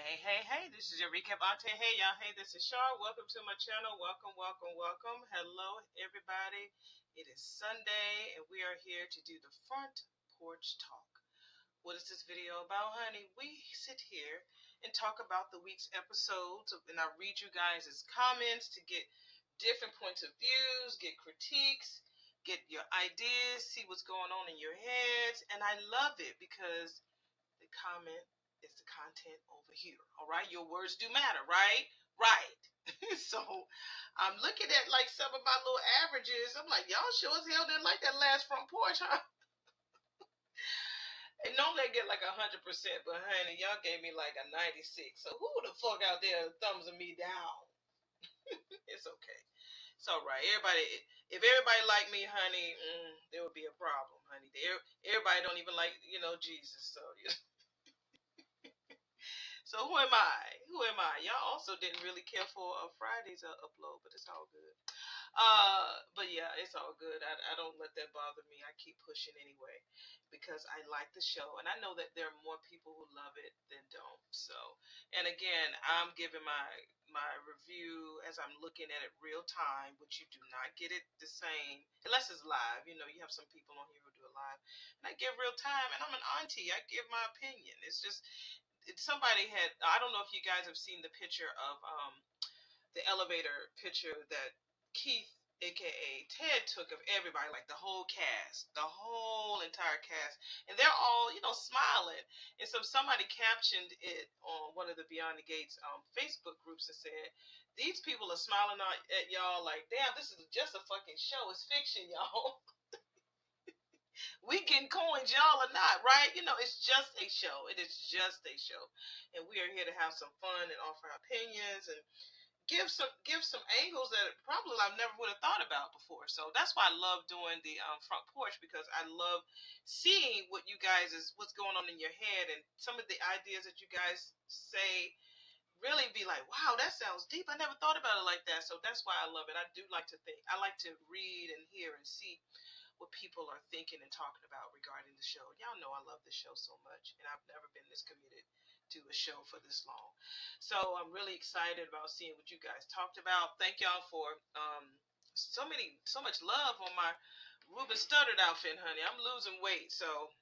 Hey, this is your recap Aunty. Hey, y'all. Hey, this is Char. Welcome to my channel. Welcome. Hello, everybody. It is Sunday, and we are here to do the front porch talk. What is this video about, honey? We sit here and talk about the week's episodes, and I read you guys' comments to get different points of views, get critiques, get your ideas, see what's going on in your heads, and I love it because the comment is the content over here. All right, your words do matter, right? Right. So I'm looking at like some of my little averages. I'm like, y'all sure as hell didn't like that last front porch, huh? And normally I get like 100%, but honey, y'all gave me like a 96. So who the fuck out there thumbsing me down? It's okay. It's all right. If everybody like me, honey, there would be a problem, honey. Everybody don't even like, Jesus. So So who am I? Who am I? Y'all also didn't really care for a Friday's upload, but it's all good. But yeah, it's all good. I don't let that bother me. I keep pushing anyway because I like the show, and I know that there are more people who love it than don't. So, and again, I'm giving my review as I'm looking at it real time, which you do not get it the same unless it's live. You have some people on here who do it live, and I give real time, and I'm an auntie. I give my opinion. It's just somebody had, I don't know if you guys have seen the picture of the elevator picture that Keith aka Ted took of everybody, like the whole cast, the whole entire cast, and they're all smiling. And so somebody captioned it on one of the Beyond the Gates Facebook groups and said, these people are smiling at y'all like, damn, this is just a fucking show, it's fiction, y'all. We getting coins, y'all are not, right? It's just a show. It is just a show. And we are here to have some fun and offer our opinions and give some angles that probably I never would have thought about before. So that's why I love doing the front porch, because I love seeing what's going on in your head, and some of the ideas that you guys say really be like, wow, that sounds deep. I never thought about it like that. So that's why I love it. I do like to think. I like to read and hear and see what people are thinking and talking about regarding the show. Y'all know I love the show so much, and I've never been this committed to a show for this long. So I'm really excited about seeing what you guys talked about. Thank y'all for so much love on my Ruben Studdard outfit, honey. I'm losing weight, so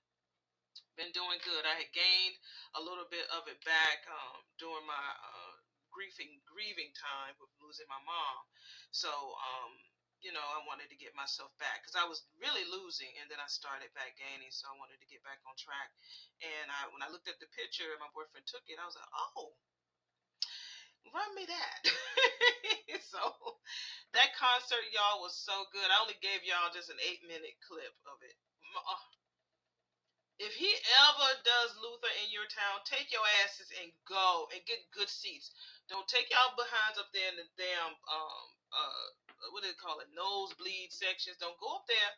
been doing good. I had gained a little bit of it back during my grieving time with losing my mom. So I wanted to get myself back because I was really losing, and then I started back gaining. So I wanted to get back on track. And when I looked at the picture, my boyfriend took it. I was like, oh, run me that. So that concert, y'all, was so good. I only gave y'all just an 8-minute clip of it. If he ever does Luther in your town, take your asses and go and get good seats. Don't take y'all behinds up there in the damn what do they call it, nosebleed sections. Don't go up there,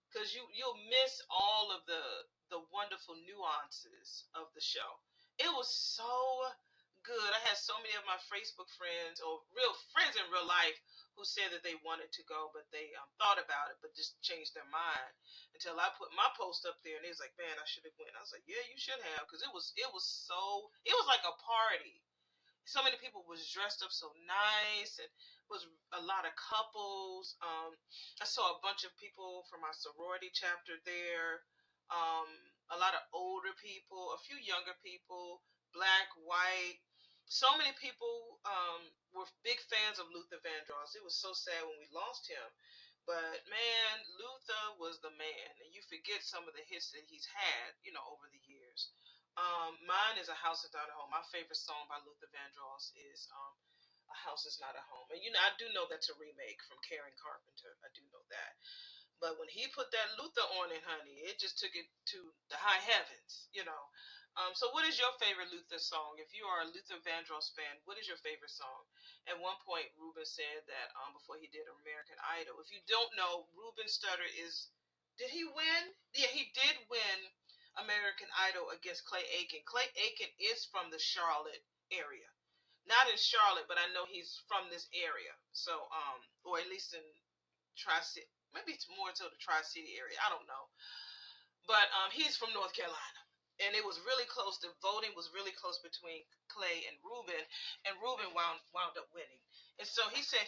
because you'll miss all of the wonderful nuances of the show. It was so good. I had so many of my Facebook friends, or real friends in real life, who said that they wanted to go, but they thought about it, but just changed their mind until I put my post up there, and they was like, "Man, I should have went." I was like, "Yeah, you should have," because it was like a party. So many people was dressed up so nice, and was a lot of couples. I saw a bunch of people from my sorority chapter there. A lot of older people, a few younger people, black, white. So many people were big fans of Luther Vandross. It was so sad when we lost him. But man, Luther was the man, and you forget some of the hits that he's had, over the years. Mine is A House Is Not a Home. My favorite song by Luther Vandross is A House Is Not a Home. And I do know that's a remake from Karen Carpenter. I do know that. But when he put that Luther on it, honey, it just took it to the high heavens. So what is your favorite Luther song? If you are a Luther Vandross fan, what is your favorite song? At one point, Ruben said that before he did American Idol. If you don't know, Ruben Studdard did he win? Yeah, he did win American Idol against Clay Aiken. Clay Aiken is from the Charlotte area. Not in Charlotte, but I know he's from this area. So, or at least in Tri-City. Maybe it's more so the Tri-City area. I don't know. But he's from North Carolina. and it was really close. The voting was really close between Clay and Ruben wound up winning. And so he said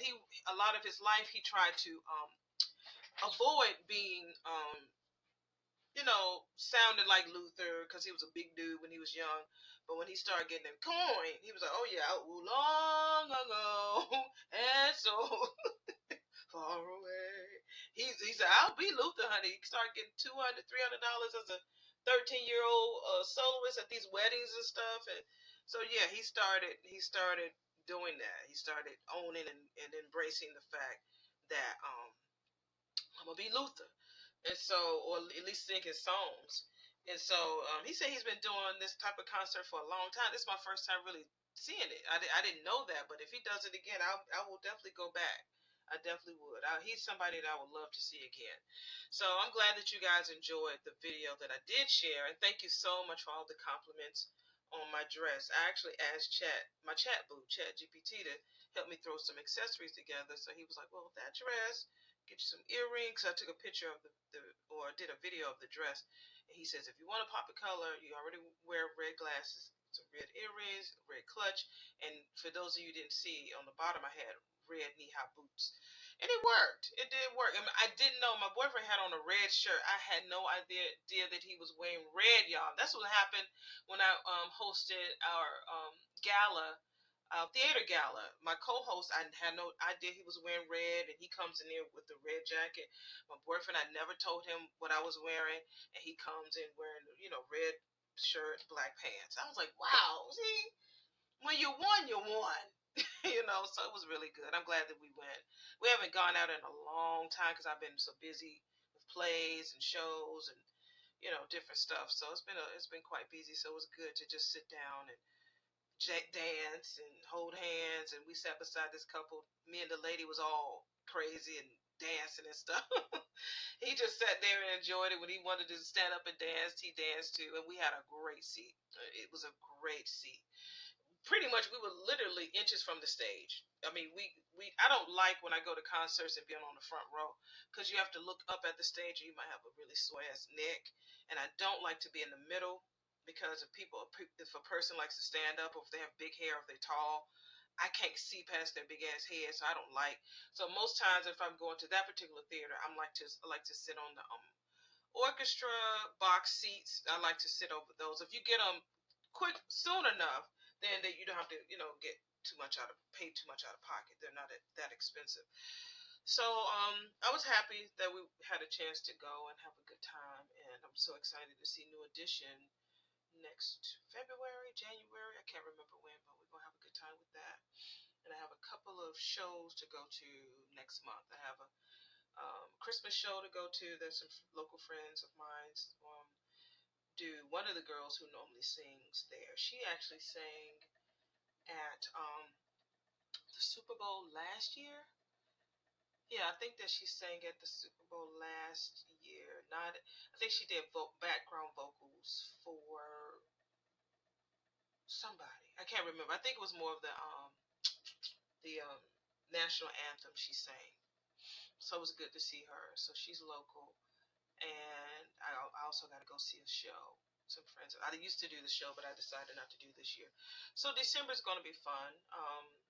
a lot of his life he tried to avoid being sounded like Luther because he was a big dude when he was young. But when he started getting them coin, he was like, "Oh yeah, ooh, long ago, and so far away." He said, "I'll be Luther, honey." He started getting $200, $300 as a 13-year-old soloist at these weddings and stuff. And so yeah, he started doing that. He started owning and embracing the fact that I'm gonna be Luther, and so, or at least sing his songs. And so he said he's been doing this type of concert for a long time. This is my first time really seeing it. I didn't know that, but if he does it again, I will definitely go back. I definitely would. He's somebody that I would love to see again. So I'm glad that you guys enjoyed the video that I did share, and thank you so much for all the compliments on my dress. I actually asked my chat boo, Chat GPT, to help me throw some accessories together. So he was like, "Well, that dress, get you some earrings." I took a picture of or did a video of the dress. And he says, if you want to pop a color, you already wear red glasses, some red earrings, red clutch. And for those of you who didn't see, on the bottom I had red knee-high boots. And it worked. It did work. I mean, I didn't know. My boyfriend had on a red shirt. I had no idea that he was wearing red, y'all. That's what happened when I hosted our gala, theater gala. My co-host, I had no idea he was wearing red, and he comes in there with the red jacket. My boyfriend, I never told him what I was wearing, and he comes in wearing, red shirt, black pants. I was like, wow, see, when you won, you won. So it was really good. I'm glad that we went. We haven't gone out in a long time because I've been so busy with plays and shows and different stuff. So it's been quite busy. So it was good to just sit down and dance and hold hands, and we sat beside this couple. Me and the lady was all crazy and dancing and stuff. He just sat there and enjoyed it. When he wanted to stand up and dance, he danced too, and we had a great seat. It was a great seat. Pretty much, we were literally inches from the stage. I mean, we I don't like when I go to concerts and being on the front row because you have to look up at the stage and you might have a really sore ass neck, and I don't like to be in the middle because if a person likes to stand up, or if they have big hair, or if they're tall, I can't see past their big ass head, so I don't like. So most times, if I'm going to that particular theater, I like to sit on the orchestra box seats. I like to sit over those. If you get them quick soon enough, then you don't have to get pay too much out of pocket. They're not that expensive. So I was happy that we had a chance to go and have a good time, and I'm so excited to see New Edition next February, January. I can't remember when, but we're gonna have a good time with that. And I have a couple of shows to go to next month. I have a Christmas show to go to. There's some local friends of mine. Do one of the girls who normally sings there. She actually sang at the Super Bowl last year. Yeah, I think that she sang at the Super Bowl last year. Not, I think she did background vocals for somebody. I can't remember. I think it was more of the national anthem she sang. So it was good to see her. So she's local, and I also got to go see a show. Some friends. I used to do the show, but I decided not to do this year. So December is going to be fun.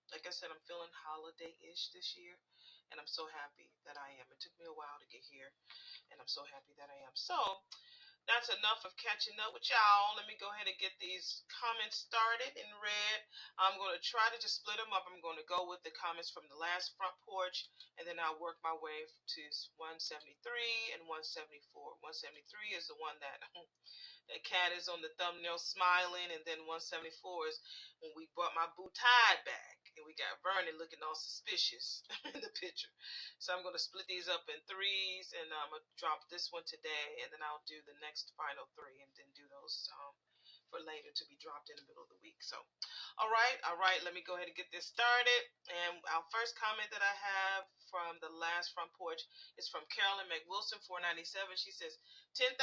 Like I said, I'm feeling holiday-ish this year, and I'm so happy that I am. It took me a while to get here, and I'm so happy that I am. So that's enough of catching up with y'all. Let me go ahead and get these comments started and read. I'm going to try to just split them up. I'm going to go with the comments from the last front porch, and then I'll work my way to 173 and 174. 173 is the one that that cat is on the thumbnail smiling, and then 174 is when we brought my boo tied back, and we got Vernon looking all suspicious in the picture. So I'm going to split these up in threes, and I'm going to drop this one today, and then I'll do the next final three, and then do those for later to be dropped in the middle of the week. So, all right, let me go ahead and get this started. And our first comment that I have from the last front porch is from Carolyn McWilson, 497. She says, $10,000,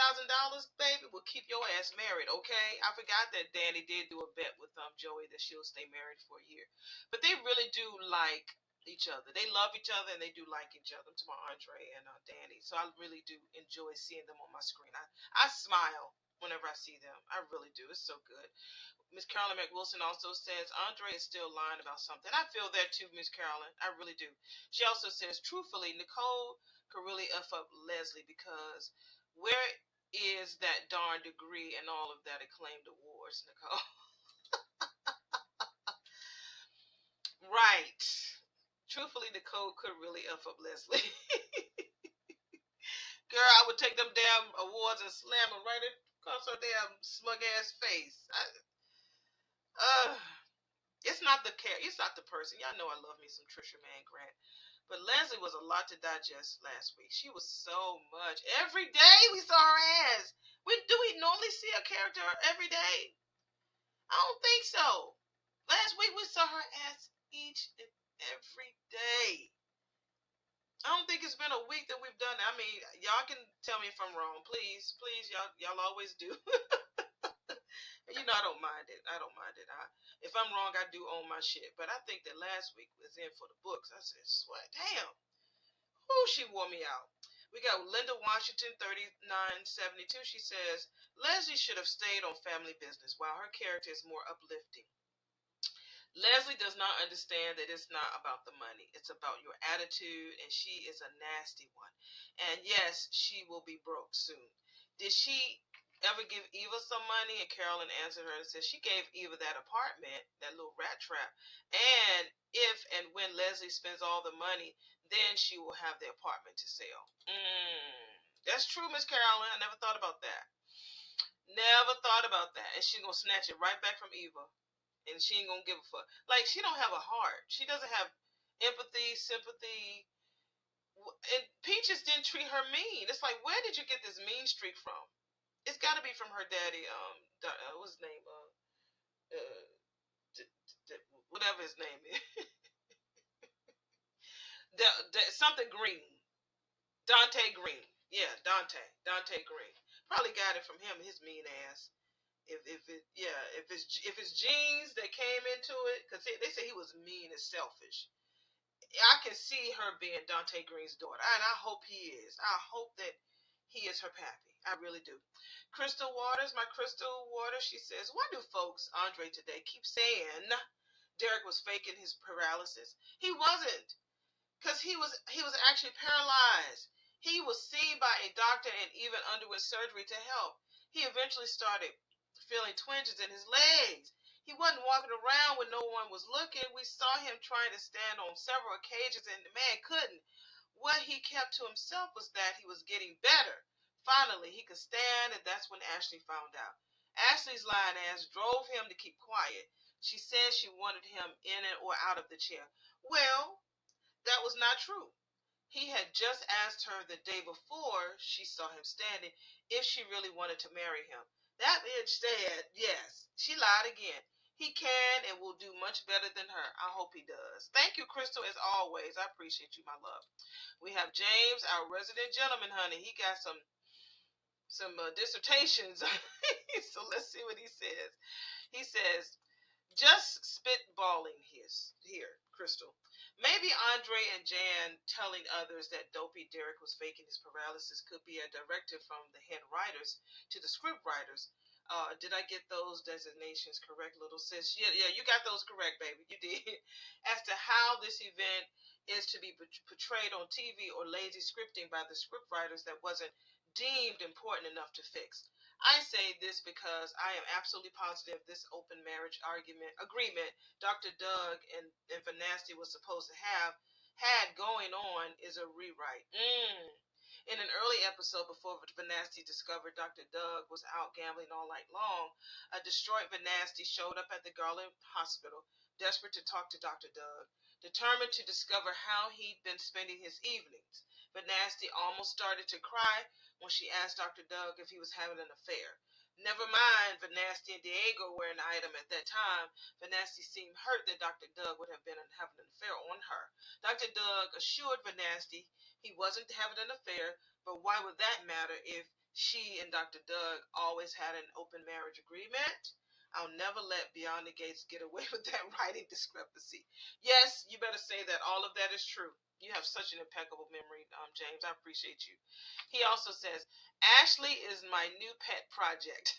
baby, will keep your ass married, okay? I forgot that Danny did do a bet with Joey that she'll stay married for a year. But they really do like each other. They love each other, and they do like each other, to my Andre and Danny. So I really do enjoy seeing them on my screen. I smile whenever I see them. I really do. It's so good. Miss Carolyn McWilson also says Andre is still lying about something. I feel that too, Miss Carolyn. I really do. She also says, truthfully, Nicole could really F up Leslie because where is that darn degree and all of that acclaimed awards, Nicole? Right. Truthfully, Nicole could really F up Leslie. Girl, I would take them damn awards and slam them right across her damn smug ass face. Uh, it's not the care. It's not the person. Y'all know I love me some Trisha Mann Grant. But Leslie was a lot to digest last week. She was so much. Every day we saw her ass. Do we normally see a character every day? I don't think so. Last week we saw her ass each and every day. I don't think it's been a week that we've done that. I mean, y'all can tell me if I'm wrong. Please, please, y'all always do. I don't mind it. I don't mind it. If I'm wrong, I do own my shit. But I think that last week was in for the books. I said, sweat, damn. Whoo, she wore me out. We got Linda Washington, 3972. She says, Leslie should have stayed on Family Business while her character is more uplifting. Leslie does not understand that it's not about the money. It's about your attitude, and she is a nasty one. And yes, she will be broke soon. Did she ever give Eva some money? And Carolyn answered her and said she gave Eva that apartment, that little rat trap. And if and when Leslie spends all the money, then she will have the apartment to sell. That's true, Miss Carolyn. I never thought about that. Never thought about that. And she's going to snatch it right back from Eva, and she ain't gonna give a fuck. Like, she don't have a heart. She doesn't have empathy, sympathy. And Peaches didn't treat her mean. It's like, where did you get this mean streak from? It's got to be from her daddy. What's his name? Uh, whatever his name is. Something Green. Dante Green. Yeah, Dante Green. Probably got it from him. His mean ass. If it's genes that came into it, because they say he was mean and selfish. I can see her being Dante Green's daughter, and I hope he is. I hope that he is her pappy. I really do. Crystal Waters, my Crystal Waters, she says, why do folks, Andre today, keep saying Derek was faking his paralysis? He wasn't, because he was actually paralyzed. He was seen by a doctor and even underwent surgery to help. He eventually started feeling twinges in his legs. He wasn't walking around when no one was looking. We saw him trying to stand on several occasions, and the man couldn't. What he kept to himself was that he was getting better. Finally, he could stand, and that's when Ashley found out. Ashley's lying ass drove him to keep quiet. She said she wanted him in it or out of the chair. Well, that was not true. He had just asked her the day before she saw him standing if she really wanted to marry him. That bitch said yes. She lied again. He can and will do much better than her. I hope he does. Thank you, Crystal, as always. I appreciate you, my love. We have James, our resident gentleman, honey. He got some dissertations. So let's see what he says. He says, just spitballing here, Crystal. Maybe Andre and Jan telling others that Dopey Derek was faking his paralysis could be a directive from the head writers to the script writers. Did I get those designations correct, little sis? Yeah, you got those correct, baby. You did. As to how this event is to be portrayed on TV or lazy scripting by the script writers that wasn't deemed important enough to fix. I say this because I am absolutely positive this open marriage agreement Dr. Doug and Vanasty was supposed to have had going on is a rewrite. In an early episode before Vanasty discovered Dr. Doug was out gambling all night long, a distraught Vanasty showed up at the Garland Hospital, desperate to talk to Dr. Doug, determined to discover how he'd been spending his evenings. Vanasty almost started to cry when she asked Dr. Doug if he was having an affair. Never mind, Vanasty and Diego were an item at that time. Vanasty seemed hurt that Dr. Doug would have been having an affair on her. Dr. Doug assured Vanasty he wasn't having an affair, but why would that matter if she and Dr. Doug always had an open marriage agreement? I'll never let Beyond the Gates get away with that writing discrepancy. Yes, you better say that all of that is true. You have such an impeccable memory, James. I appreciate you. He also says, Ashley is my new pet project.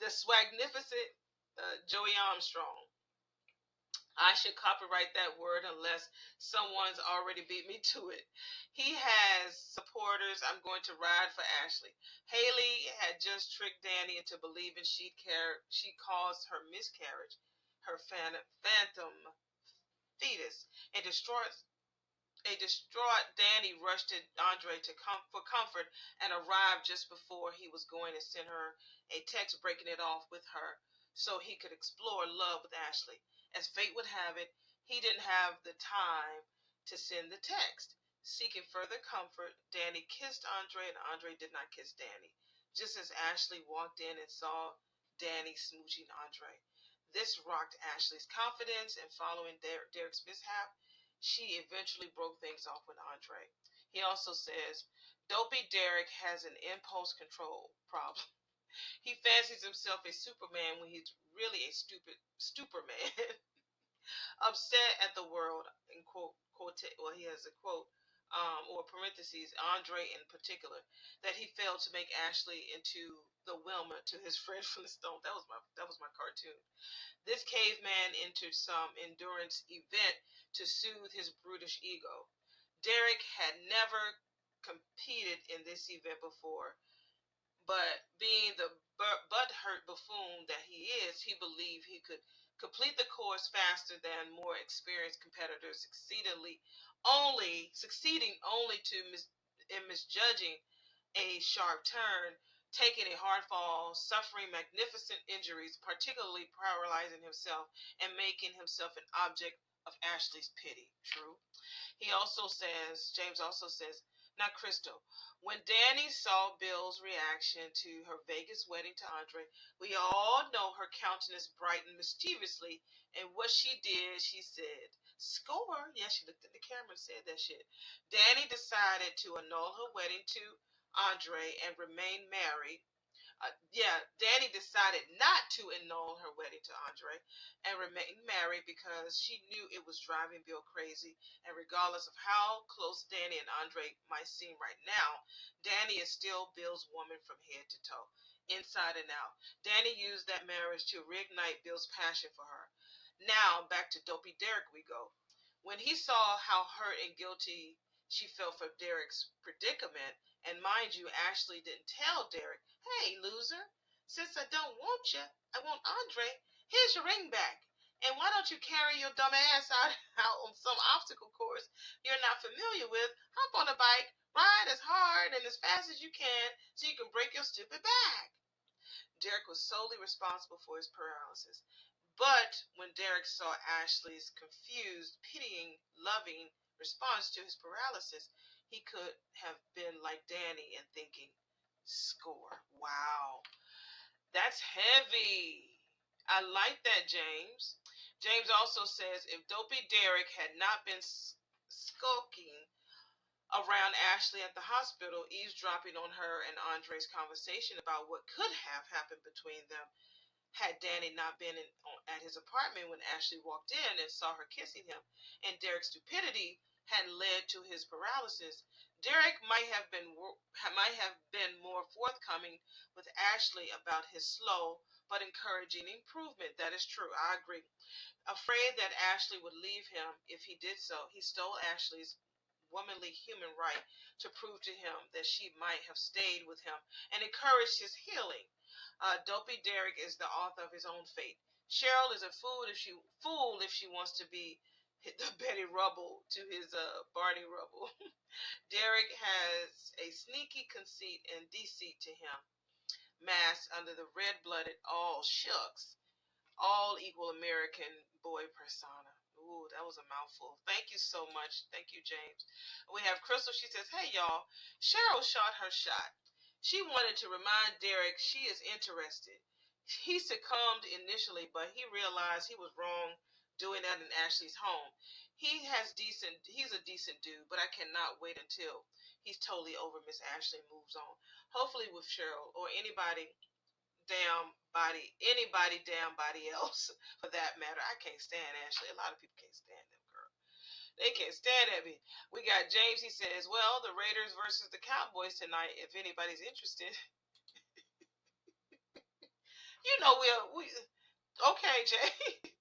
The swagnificent Joey Armstrong. I should copyright that word unless someone's already beat me to it. He has supporters. I'm going to ride for Ashley. Haley had just tricked Danny into believing she caused her miscarriage, her phantom fetus, and destroyed a distraught Danny rushed to Andre for comfort and arrived just before he was going to send her a text breaking it off with her so he could explore love with Ashley. As fate would have it, he didn't have the time to send the text. Seeking further comfort, Danny kissed Andre and Andre did not kiss Danny. Just as Ashley walked in and saw Danny smooching Andre. This rocked Ashley's confidence, and following Derek's mishap, she eventually broke things off with Andre. He also says, Dopey Derek has an impulse control problem. He fancies himself a Superman when he's really a stupid Superman. Upset at the world, in he has a quote, or parentheses, Andre in particular, that he failed to make Ashley into the Wilma to his Fred Flintstone. That was my cartoon. This caveman entered some endurance event to soothe his brutish ego. Derek had never competed in this event before, but being the butthurt buffoon that he is, he believed he could complete the course faster than more experienced competitors, succeeding only in misjudging a sharp turn, taking a hard fall, suffering magnificent injuries, particularly paralyzing himself, and making himself an object of Ashley's pity. True. James also says, now Crystal, when Danny saw Bill's reaction to her Vegas wedding to Andre, we all know her countenance brightened mischievously, and what she did, she said, score. Yeah, she looked at the camera and said that shit. Danny decided to annul her wedding to Andre and remain married. Danny decided not to annul her wedding to Andre and remain married because she knew it was driving Bill crazy. And regardless of how close Danny and Andre might seem right now, Danny is still Bill's woman from head to toe, inside and out. Danny used that marriage to reignite Bill's passion for her. Now, back to Dopey Derek we go. When he saw how hurt and guilty she felt for Derek's predicament, and mind you, Ashley didn't tell Derek, hey, loser, since I don't want you, I want Andre. Here's your ring back. And why don't you carry your dumb ass out on some obstacle course you're not familiar with? Hop on a bike, ride as hard and as fast as you can so you can break your stupid back. Derek was solely responsible for his paralysis. But when Derek saw Ashley's confused, pitying, loving response to his paralysis, he could have been like Danny and thinking, score. Wow. That's heavy. I like that, James. James also says if Dopey Derek had not been skulking around Ashley at the hospital, eavesdropping on her and Andre's conversation about what could have happened between them, had Danny not been at his apartment when Ashley walked in and saw her kissing him, and Derek's stupidity had led to his paralysis, Derek might have been more forthcoming with Ashley about his slow but encouraging improvement. That is true. I agree. Afraid that Ashley would leave him if he did so, he stole Ashley's womanly human right to prove to him that she might have stayed with him and encouraged his healing. Dopey Derek is the author of his own fate. Cheryl is a fool if she wants to be the Betty Rubble to his Barney Rubble. Derek has a sneaky conceit and deceit to him, masked under the red-blooded all shucks, all equal American boy persona. Ooh, that was a mouthful. Thank you so much. Thank you, James. We have Crystal. She says, hey, y'all. Cheryl shot her shot. She wanted to remind Derek she is interested. He succumbed initially, but he realized he was wrong doing that in Ashley's home. He's a decent dude, but I cannot wait until he's totally over Miss Ashley and moves on. Hopefully with Cheryl or anybody damn anybody damn body else for that matter. I can't stand Ashley. A lot of people can't stand them, girl. They can't stand at me. We got James. He says, "Well, the Raiders versus the Cowboys tonight. If anybody's interested, you know we okay, Jay."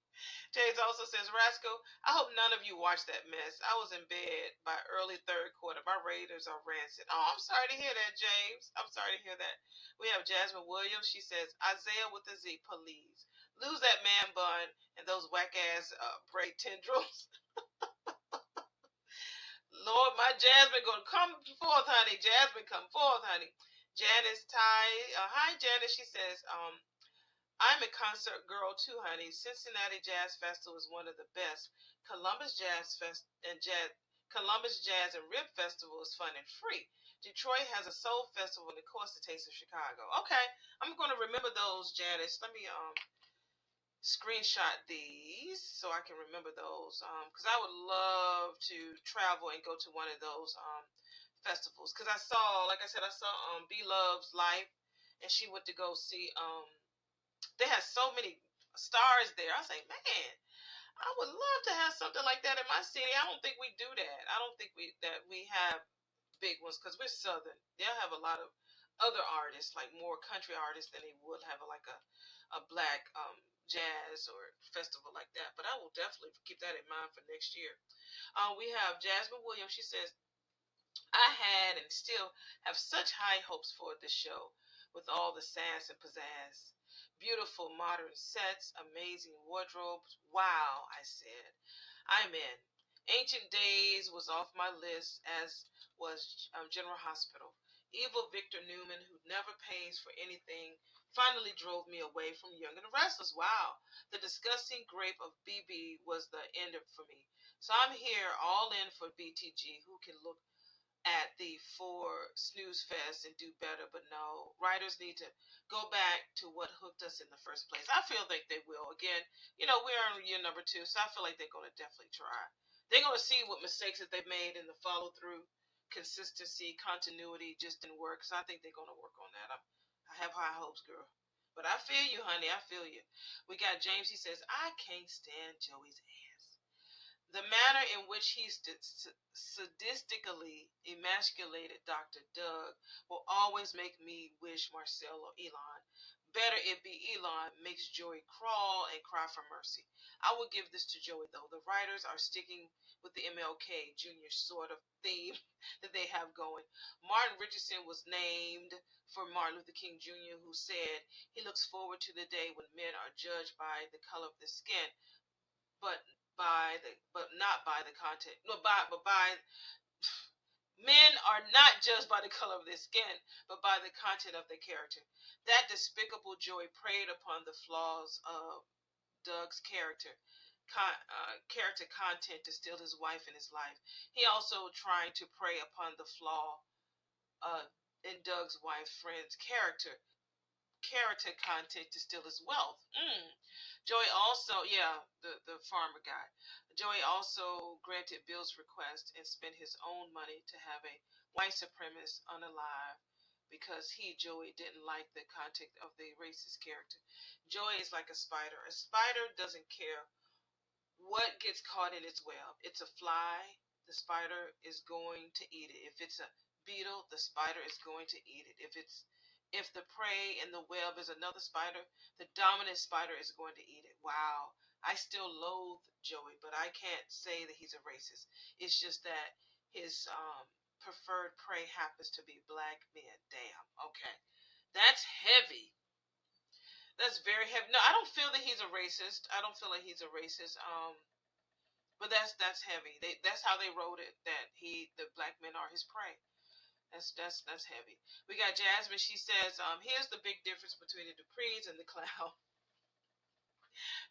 James also says, "Rascal, I hope none of you watched that mess. I was in bed by early third quarter. My Raiders are rancid." Oh, I'm sorry to hear that, James. I'm sorry to hear that. We have Jasmine Williams. She says, "Isaiah with the Z, please lose that man bun and those whack ass braid tendrils." Lord, my Jasmine gonna come forth, honey. Jasmine, come forth, honey. Janice Ty, hi Janice. She says, "I'm a concert girl too, honey. Cincinnati Jazz Festival is one of the best. Columbus Jazz Fest and Jazz Columbus Jazz and Rib Festival is fun and free. Detroit has a soul festival, and of course, the Taste of Chicago." Okay, I'm gonna remember those, Janice. Let me screenshot these so I can remember those. Because I would love to travel and go to one of those festivals. Because I saw, like I said, I saw B Love's life, and she went to go see. They had so many stars there. I was like, man, I would love to have something like that in my city. I don't think we do that. I don't think we have big ones because we're southern. They'll have a lot of other artists, like more country artists than they would have a black jazz or festival like that. But I will definitely keep that in mind for next year. We have Jasmine Williams. She says, "I had and still have such high hopes for this show with all the sass and pizzazz. Beautiful modern sets, amazing wardrobes. Wow," I said. I'm in. Ancient Days was off my list, as was General Hospital. Evil Victor Newman, who never pays for anything, finally drove me away from Young and the Restless. Wow. The Disgusting Grape of BB was the end for me. So I'm here all in for BTG, who can look at the four snooze fest and do better, but no, writers need to go back to what hooked us in the first place. I feel like they will. Again, we're on year number 2, so I feel like they're going to definitely try. They're going to see what mistakes that they've made in the follow through, consistency, continuity just didn't work. So I think they're going to work on that. I have high hopes, girl. But I feel you, honey. I feel you. We got James. He says, "I can't stand Joey's ass. The manner in which he sadistically emasculated Dr. Doug will always make me wish Marcel or Elon. Better it be Elon makes Joey crawl and cry for mercy. I will give this to Joey, though. The writers are sticking with the MLK Jr. sort of theme that they have going. Martin Richardson was named for Martin Luther King Jr., who said he looks forward to the day when men are judged by the color of their skin, but not by the content. No, but by men are not judged by the color of their skin, but by the content of their character. That despicable Joey preyed upon the flaws of Doug's character content to steal his wife and his life. He also trying to prey upon the flaw uh, in Doug's wife friend's character content to steal his wealth. Joey also, yeah, the farmer guy. Joey also granted Bill's request and spent his own money to have a white supremacist unalive because Joey, didn't like the content of the racist character. Joey is like a spider. A spider doesn't care what gets caught in its web. It's a fly, the spider is going to eat it. If it's a beetle, the spider is going to eat it. If the prey in the web is another spider, the dominant spider is going to eat it. Wow. I still loathe Joey, but I can't say that he's a racist. It's just that his preferred prey happens to be black men. Damn. Okay. That's heavy. That's very heavy. No, I don't feel that he's a racist. I don't feel like he's a racist. But that's heavy. That's how they wrote it. That the black men are his prey. That's heavy. We got Jasmine. She says, "Here's the big difference between the Duprees and the clown.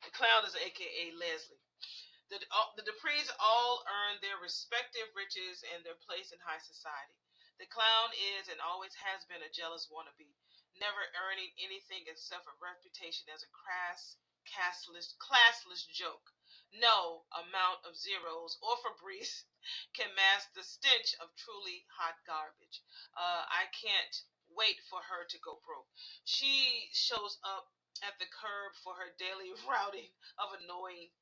The clown is AKA Leslie. The Duprees all earned their respective riches and their place in high society. The clown is and always has been a jealous wannabe, never earning anything except a reputation as a classless joke. No amount of zeros or Febreze can mask the stench of truly hot garbage. I can't wait for her to go broke. She shows up at the curb for her daily routing of annoying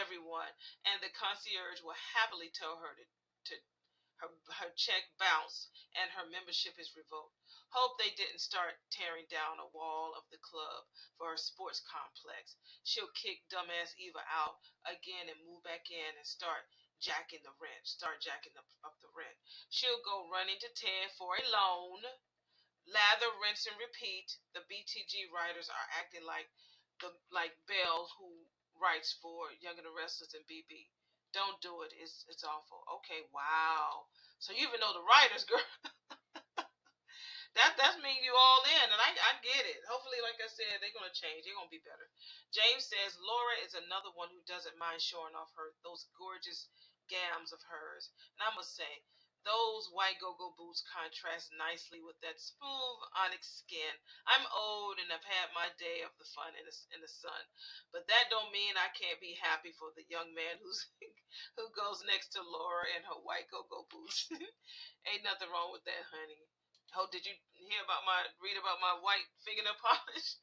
everyone, and the concierge will happily tell her to her check bounced and her membership is revoked. Hope they didn't start tearing down a wall of the club for her sports complex. She'll kick dumbass Eva out again and move back in and start jacking up the rent. She'll go running to Ted for a loan. Lather, rinse, and repeat. The BTG writers are acting like Belle, who writes for Young and the Restless and BB. Don't do it. It's awful. Okay, wow. So you even know the writers, girl. That's mean you all in, and I get it. Hopefully, like I said, they're gonna change. They're gonna be better. James says Laura is another one who doesn't mind showing off those gorgeous gams of hers, and I must say those white go-go boots contrast nicely with that smooth onyx skin. I'm old and have had my day of the fun in the sun, but that don't mean I can't be happy for the young man who goes next to Laura in her white go-go boots. Ain't nothing wrong with that, honey. Oh, did you read about my white fingernail polish?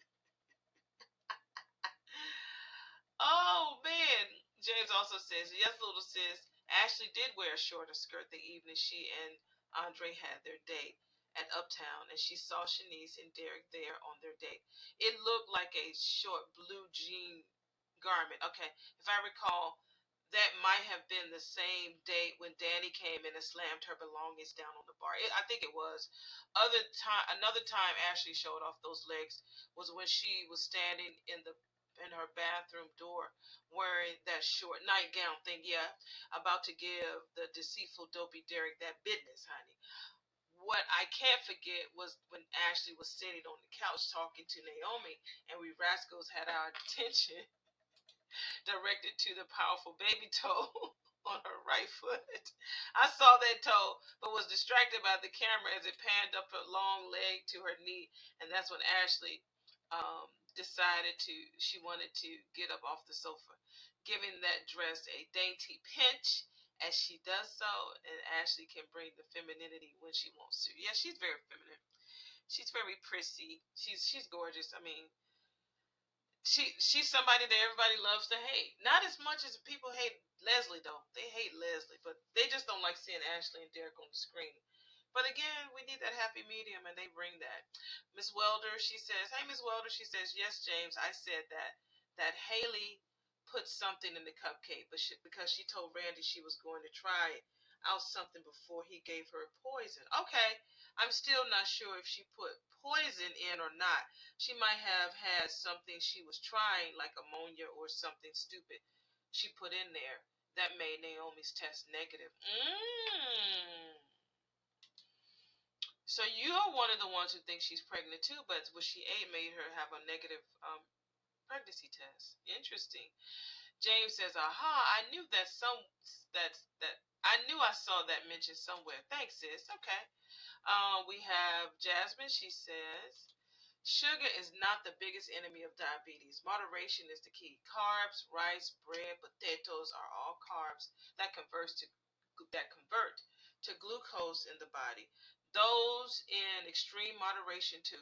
Oh man. James also says, yes, little sis. Ashley did wear a shorter skirt the evening she and Andre had their date at Uptown, and she saw Shanice and Derek there on their date. It looked like a short blue jean garment. Okay, if I recall, that might have been the same date when Danny came in and slammed her belongings down on the bar. I think it was. Another time Ashley showed off those legs was when she was standing in her bathroom door wearing that short nightgown thing. Yeah, about to give the deceitful dopey Derek that business, honey. What I can't forget was when Ashley was sitting on the couch talking to Naomi, and we rascals had our attention directed to the powerful baby toe on her right foot. I saw that toe, but was distracted by the camera as it panned up her long leg to her knee, and that's when Ashley decided she wanted to get up off the sofa, giving that dress a dainty pinch as she does so, and Ashley can bring the femininity when she wants to. Yeah, she's very feminine. She's very prissy. She's gorgeous. I mean, she's somebody that everybody loves to hate. Not as much as people hate Leslie though. They hate Leslie, but they just don't like seeing Ashley and Derek on the screen. But again, we need that happy medium, and they bring that. Miss Welder, she says, "Hey, Miss Welder," she says, "Yes, James, I said that Haley put something in the cupcake, but because she told Randy she was going to try out something before he gave her poison." Okay, I'm still not sure if she put poison in or not. She might have had something she was trying, like ammonia or something stupid she put in there that made Naomi's test negative. So you're one of the ones who thinks she's pregnant too, but what she ate made her have a negative pregnancy test. Interesting. James says, "Aha! I knew that I knew I saw that mentioned somewhere. Thanks, sis. Okay." We have Jasmine. She says, "Sugar is not the biggest enemy of diabetes. Moderation is the key. Carbs, rice, bread, potatoes are all carbs that convert to glucose in the body. Those in extreme moderation too.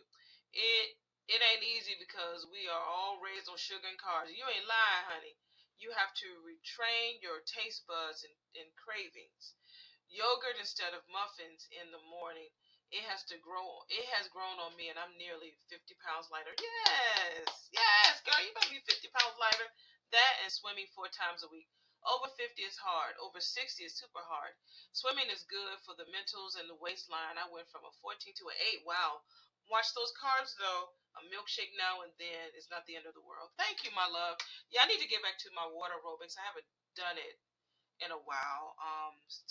It ain't easy because we are all raised on sugar and carbs. You ain't lying, honey. You have to retrain your taste buds and cravings. Yogurt instead of muffins in the morning. It has grown on me, and I'm nearly 50 pounds lighter. Yes, yes, girl, you better be 50 pounds lighter. That and swimming 4 times a week. Over 50 is hard. Over 60 is super hard. Swimming is good for the mentals and the waistline. I went from a 14 to an 8. Wow. Watch those carbs though. A milkshake now and then is not the end of the world. Thank you, my love. Yeah, I need to get back to my water aerobics. I haven't done it in a while,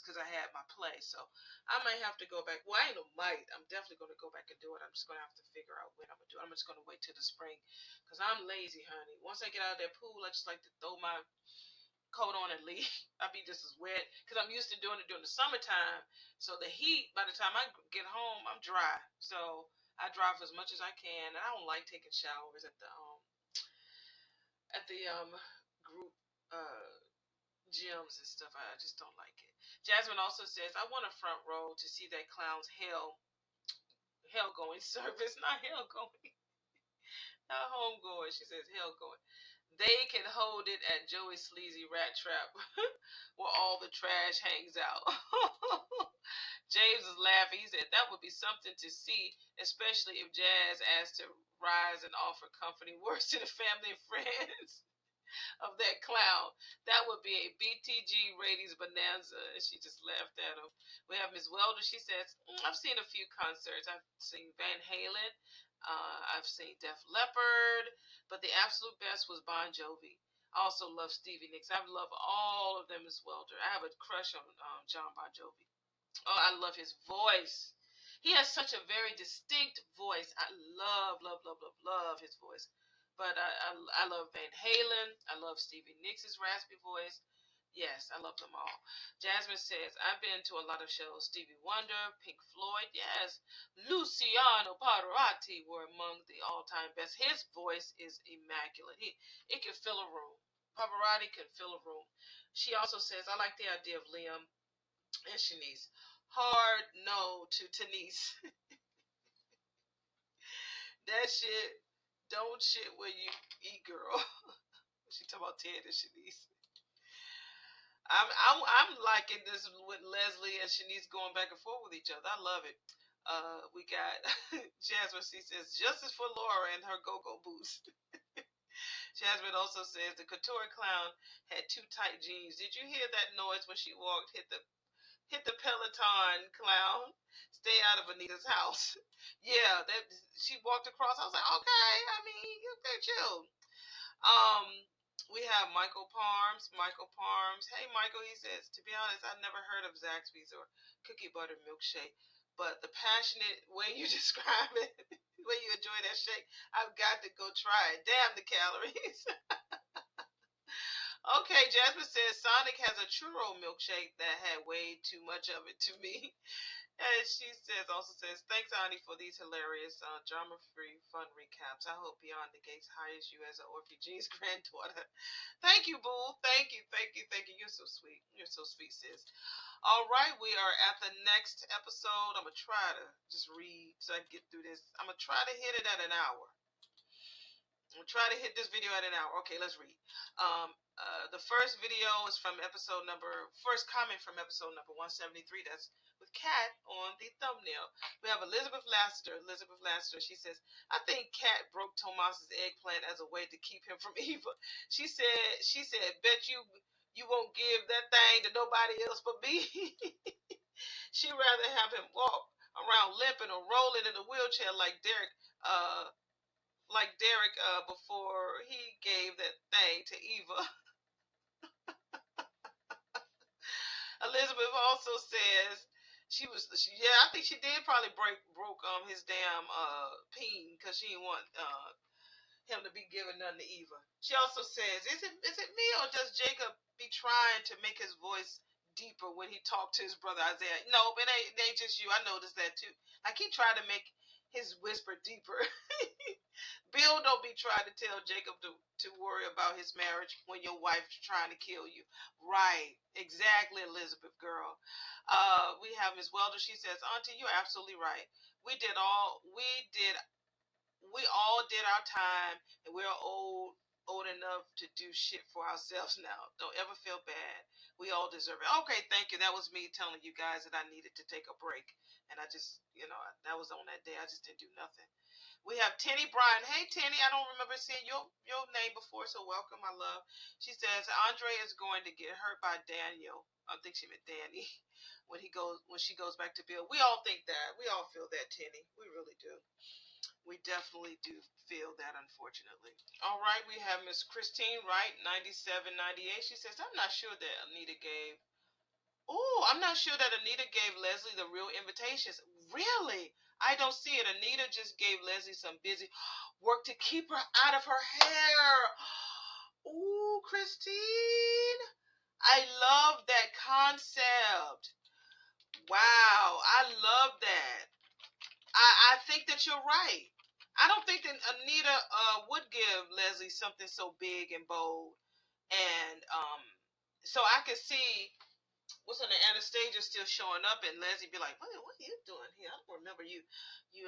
because I had my play. So I might have to go back. Well, I ain't no might. I'm definitely going to go back and do it. I'm just going to have to figure out when I'm going to do it. I'm just going to wait till the spring because I'm lazy, honey. Once I get out of that pool, I just like to throw my coat on and leave. I'll be just as wet because I'm used to doing it during the summertime. So the heat, by the time I get home, I'm dry. So I dry for as much as I can, and I don't like taking showers at the group gyms and stuff. I just don't like it. Jasmine also says, "I want a front row to see that clown's hell going service, not hell going." Homegoing. She says hell going. They can hold it at Joey's Sleazy Rat Trap where all the trash hangs out. James is laughing. He said that would be something to see, especially if Jazz asked to rise and offer company worse to the family and friends of that clown. That would be a BTG ratings bonanza. And she just laughed at him. We have Miss Welder. She says, I've seen a few concerts. I've seen Van Halen. I've seen Def Leppard. But the absolute best was Bon Jovi. I also love Stevie Nicks. I love all of them as Welder. I have a crush on John Bon Jovi. Oh, I love his voice. He has such a very distinct voice. I love, love, love, love, love his voice. But I love Van Halen. I love Stevie Nicks' raspy voice. Yes, I love them all. Jasmine says, I've been to a lot of shows. Stevie Wonder, Pink Floyd, yes. Luciano Pavarotti were among the all-time best. His voice is immaculate. It can fill a room. Pavarotti can fill a room. She also says, I like the idea of Liam and Shanice. Hard no to Tanise. That shit, don't shit where you eat, girl. She talking about Ted and Shanice. I'm liking this with Leslie and Shanice going back and forth with each other. I love it. We got Jasmine. She says justice for Laura and her go-go boots. Jasmine also says the couture clown had too tight jeans. Did you hear that noise when she walked? Hit the Peloton clown. Stay out of Anita's house. Yeah, that she walked across. I was like, okay, I mean, okay, chill. Um, we have Michael Parms. Michael Parms. Hey, Michael. He says, to be honest, I've never heard of Zaxby's or cookie butter milkshake, but the passionate way you describe it, the way you enjoy that shake, I've got to go try it. Damn the calories. Okay, Jasmine says Sonic has a churro milkshake that had way too much of it to me. And she also says, thanks, Aunty, for these hilarious, drama-free, fun recaps. I hope Beyond the Gates hires you as an Orpheus granddaughter. Thank you, Boo. Thank you, thank you, thank you. You're so sweet. You're so sweet, sis. All right, we are at the next episode. I'm going to try to just read so I can get through this. I'm going to try to hit it at an hour. We'll try to hit this video at an hour. Okay, let's read. The first video is from first comment from episode number 173. That's with Kat on the thumbnail. We have Elizabeth Lassiter. Elizabeth Lassiter, she says, I think Kat broke Tomas's eggplant as a way to keep him from Eva. She said, bet you won't give that thing to nobody else but me. She'd rather have him walk around limping or rolling in a wheelchair like Derek before he gave that thing to Eva. Elizabeth also says I think she did probably broke his damn peen because she didn't want him to be giving nothing to Eva. She also says, is it me or does Jacob be trying to make his voice deeper when he talked to his brother Isaiah? No, it ain't just you. I noticed that too. Like he tried to make his whisper deeper. Bill don't be trying to tell Jacob to worry about his marriage when your wife's trying to kill you. Right. Exactly, Elizabeth, girl. We have Miss Welder. She says, Auntie, you're absolutely right. We all did our time, and we're old enough to do shit for ourselves now. Don't ever feel bad. We all deserve it. Okay, thank you. That was me telling you guys that I needed to take a break. And I just, that was on that day. I just didn't do nothing. We have Tenny Bryan. Hey, Tenny, I don't remember seeing your name before, so welcome, my love. She says Andre is going to get hurt by Daniel. I think she meant Danny when she goes back to Bill. We all think that. We all feel that, Tenny. We really do. We definitely do feel that, unfortunately. All right, we have Miss Christine Wright, 9798. She says, I'm not sure that Anita gave. Oh, I'm not sure that Anita gave Leslie the real invitations. Really? I don't see it. Anita just gave Leslie some busy work to keep her out of her hair. Ooh, Christine. I love that concept. Wow, I love that. I think that you're right. I don't think that Anita would give Leslie something so big and bold. And so I could see what's on the Anastasia still showing up, and Leslie be like, what are you doing here? I don't remember you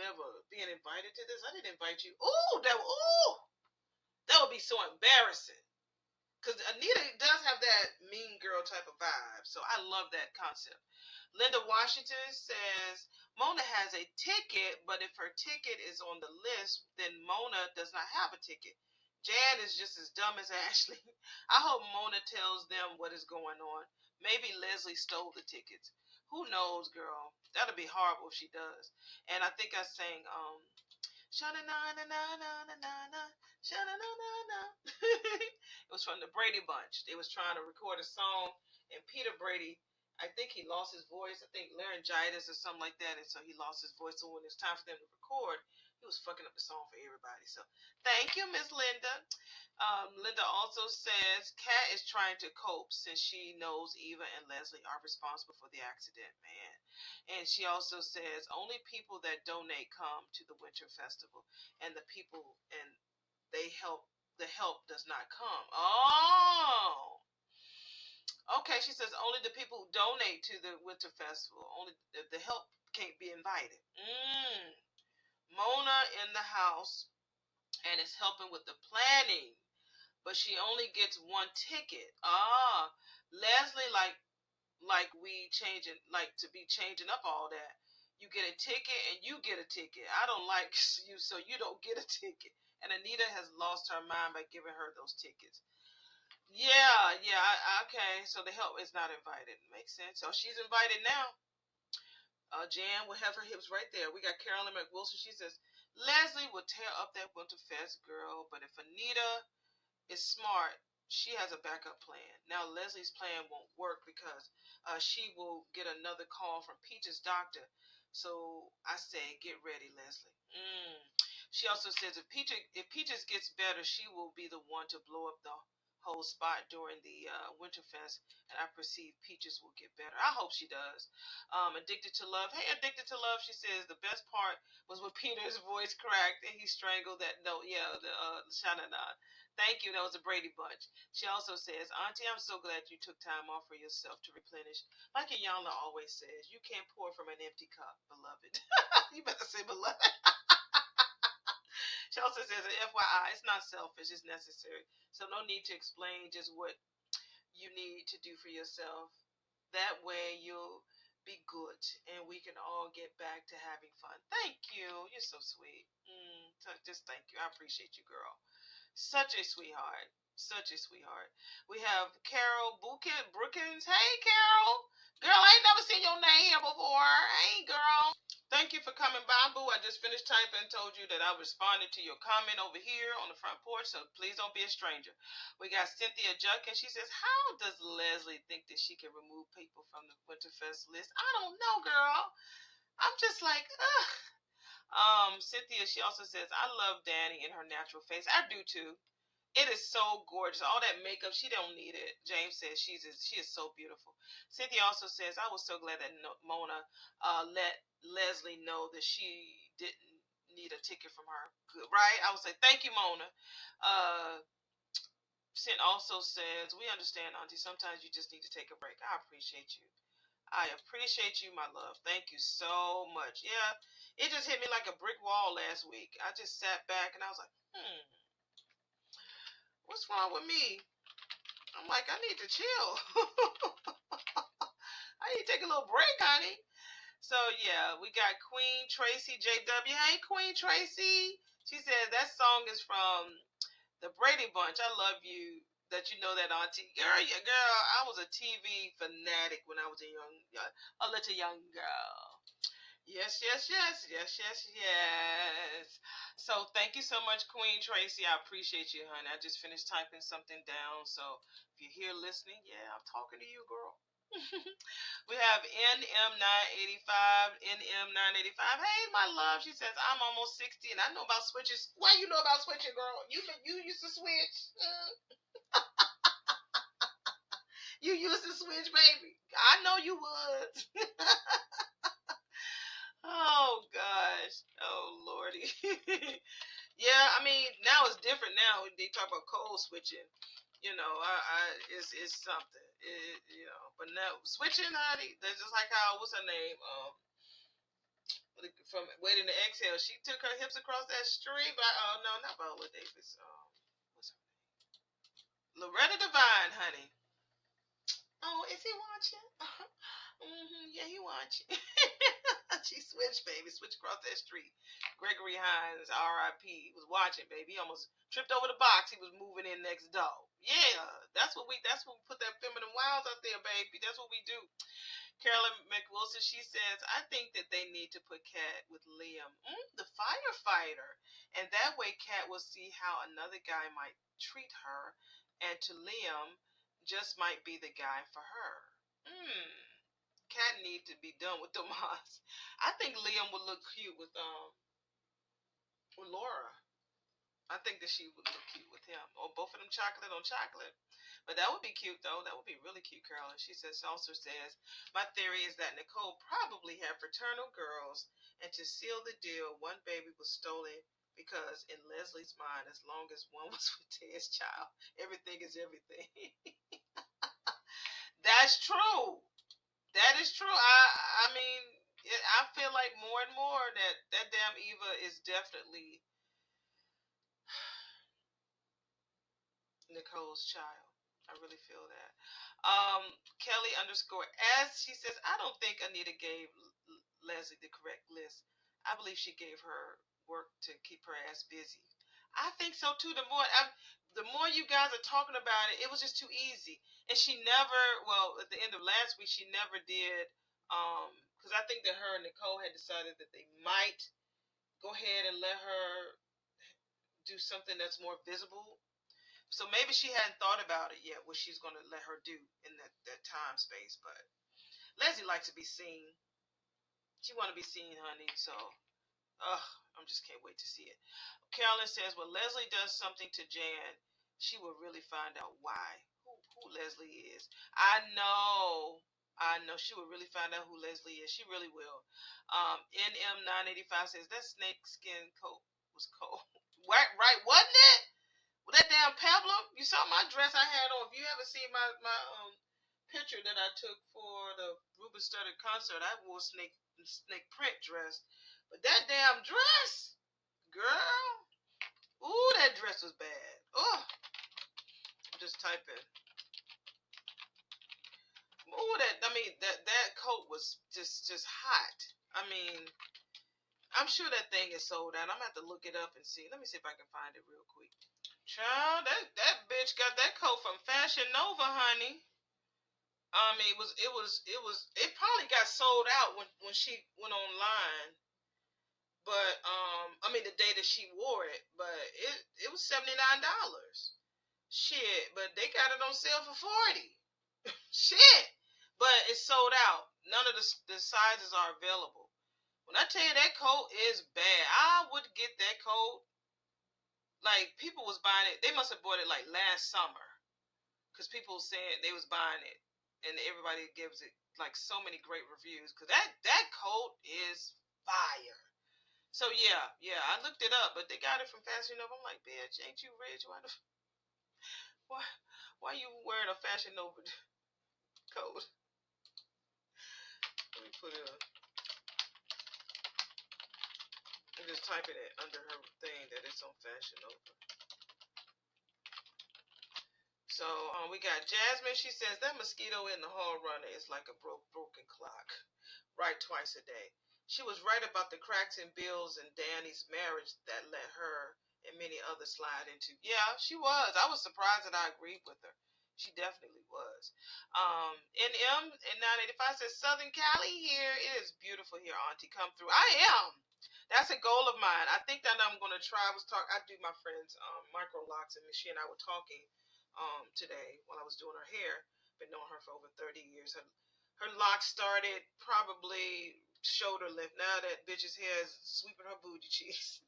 ever being invited to this. I didn't invite you. That would be so embarrassing. Because Anita does have that mean girl type of vibe. So I love that concept. Linda Washington says Mona has a ticket, but if her ticket is on the list, then Mona does not have a ticket. Jan is just as dumb as Ashley. I hope Mona tells them what is going on. Maybe Leslie stole the tickets. Who knows, girl? That'll be horrible if she does. And I think I sang Shana na na na na na na na. Shana na na na. It was from the Brady Bunch. They was trying to record a song, and Peter Brady, I think he lost his voice. I think laryngitis or something like that, and so he lost his voice. So when it's time for them to record, he was fucking up the song for everybody. So thank you, Miss Linda. Linda also says Kat is trying to cope since she knows Eva and Leslie are responsible for the accident, man. And she also says only people that donate come to the winter festival, and they help. The help does not come. Oh, okay. She says only the people who donate to the winter festival, only the help can't be invited. Mona in the house and is helping with the planning, but she only gets one ticket. Leslie we changing to be changing up all that. You get a ticket and you get a ticket. I don't like you, so you don't get a ticket. And Anita has lost her mind by giving her those tickets. Yeah, okay. So the help is not invited. Makes sense. So she's invited now. Jan will have her hips right there. We got Carolyn McWilson. She says Leslie will tear up that Winterfest girl, but if Anita is smart, she has a backup plan. Now Leslie's plan won't work because she will get another call from Peach's doctor. So I say, get ready, Leslie. She also says if Peaches gets better, she will be the one to blow up the whole spot during the Winterfest, and I perceive Peaches will get better. I hope she does. Addicted to Love. Hey, Addicted to Love. She says the best part was when Peter's voice cracked and he strangled that note. Yeah, the Shanana. Thank you. That was a Brady Bunch. She also says, Auntie, I'm so glad you took time off for yourself to replenish. Like Iyanla always says, you can't pour from an empty cup, beloved. You better say beloved. She also says, FYI, it's not selfish, it's necessary. So no need to explain just what you need to do for yourself. That way you'll be good and we can all get back to having fun. Thank you. You're so sweet. Just thank you. I appreciate you, girl. Such a sweetheart. Such a sweetheart. We have Carol Brookins. Hey, Carol. Girl, I ain't never seen your name here before. Hey, girl. Thank you for coming by, Boo. I just finished typing and told you that I responded to your comment over here on the front porch, so please don't be a stranger. We got Cynthia Judkins. She says, how does Leslie think that she can remove people from the Winterfest list? I don't know, girl. I'm just like, ugh. Cynthia, she also says, I love Danny in her natural face. I do too. It is so gorgeous. All that makeup, she don't need it. James says she is so beautiful. Cynthia also says, I was so glad that Mona let Leslie know that she didn't need a ticket from her. Good, right? I would say, thank you, Mona. Cint also says, we understand, Auntie. Sometimes you just need to take a break. I appreciate you. I appreciate you, my love. Thank you so much. Yeah, it just hit me like a brick wall last week. I just sat back and I was like, what's wrong with me? I'm like, I need to chill. I need to take a little break, honey. So yeah, we got Queen Tracy JW. Hey, Queen Tracy. She said that song is from the Brady Bunch. I love you that you know that, Auntie. Girl, yeah, girl. I was a TV fanatic when I was a little young girl. Yes, yes, yes, yes, yes, yes. So thank you so much, Queen Tracy. I appreciate you, honey. I just finished typing something down. So if you're here listening, yeah, I'm talking to you, girl. We have NM985. NM985. Hey, my love. She says, I'm almost 60 and I know about switches. Why you know about switching, girl? You used to switch. You used to switch, baby. I know you would. Oh gosh. Oh lordy. Yeah, I mean now it's different now. They talk about code switching. It's something. But no, switching, honey. That's just like how, what's her name? From Waiting to Exhale, she took her hips across that street. But oh no, not Viola Davis. What's her Loretta Devine, honey. Oh, is he watching? Yeah, he watching. She switched, baby. Switched across that street. Gregory Hines, R.I.P. was watching, baby. He almost tripped over the box. He was moving in next door. Yeah, that's what we put that feminine wiles out there, baby. That's what we do. Carolyn McWilson, she says, I think that they need to put Kat with Liam, the firefighter. And that way Kat will see how another guy might treat her. And to Liam, just might be the guy for her. Kat need to be done with the moss. I think Liam would look cute with Laura. I think that she would look cute with him. Or both of them chocolate on chocolate. But that would be cute, though. That would be really cute, Carolyn. Also says, my theory is that Nicole probably had fraternal girls, and to seal the deal, one baby was stolen because, in Leslie's mind, as long as one was with Ted's child, everything is everything. That's true. That is true. I mean, I feel like more and more that damn Eva is definitely Nicole's child. I really feel that. Kelly underscore S, she says, I don't think Anita gave Leslie the correct list. I believe she gave her work to keep her ass busy. I think so too. The more you guys are talking about it, it was just too easy. And she never, well, at the end of last week, she never did, because I think that her and Nicole had decided that they might go ahead and let her do something that's more visible. So maybe she hadn't thought about it yet, what she's going to let her do in that time space. But Leslie likes to be seen. She want to be seen, honey. So, I'm just can't wait to see it. Carolyn says, well, Leslie does something to Jan, she will really find out why. Who Leslie is. I know she will really find out who Leslie is. She really will. NM985 says that snake skin coat was cold. Right, wasn't it? With that damn peplum, you saw my dress I had on. If you haven't seen my picture that I took for the Ruben Studdard concert, I wore snake print dress. But that damn dress, girl, ooh, that dress was bad. Oh, I'm just typing. Ooh, that coat was just hot. I mean, I'm sure that thing is sold out. I'm gonna have to look it up and see. Let me see if I can find it real quick. Child, that bitch got that coat from Fashion Nova, honey. I mean, it probably got sold out when she went online. But I mean the day that she wore it, but it was $79. Shit, but they got it on sale for 40. Shit, but it's sold out. None of the sizes are available. When I tell you that coat is bad, I would get that coat. Like people was buying it, they must have bought it like last summer, because people said they was buying it, and everybody gives it like so many great reviews. Because that coat is fire. So yeah, I looked it up, but they got it from Fashion Nova. I'm like, bitch, ain't you rich? Why why you wearing a Fashion Nova coat? Let me put it up. I'm just typing it under her thing that it's on Fashion Nova. So we got Jasmine. She says that mosquito in the hall runner is like a broken clock, right twice a day. She was right about the cracks in Bill's and Danny's marriage that let her and many others slide into. Yeah, she was. I was surprised that I agreed with her. She definitely was. NM in 985 says Southern Cali here. It is beautiful here, Auntie. Come through. I am. That's a goal of mine. I think that I'm gonna try. I do my friend's micro locks, and she and I were talking today while I was doing her hair. Been knowing her for over 30 years. Her locks started probably shoulder length. Now that bitch's hair is sweeping her booty cheeks.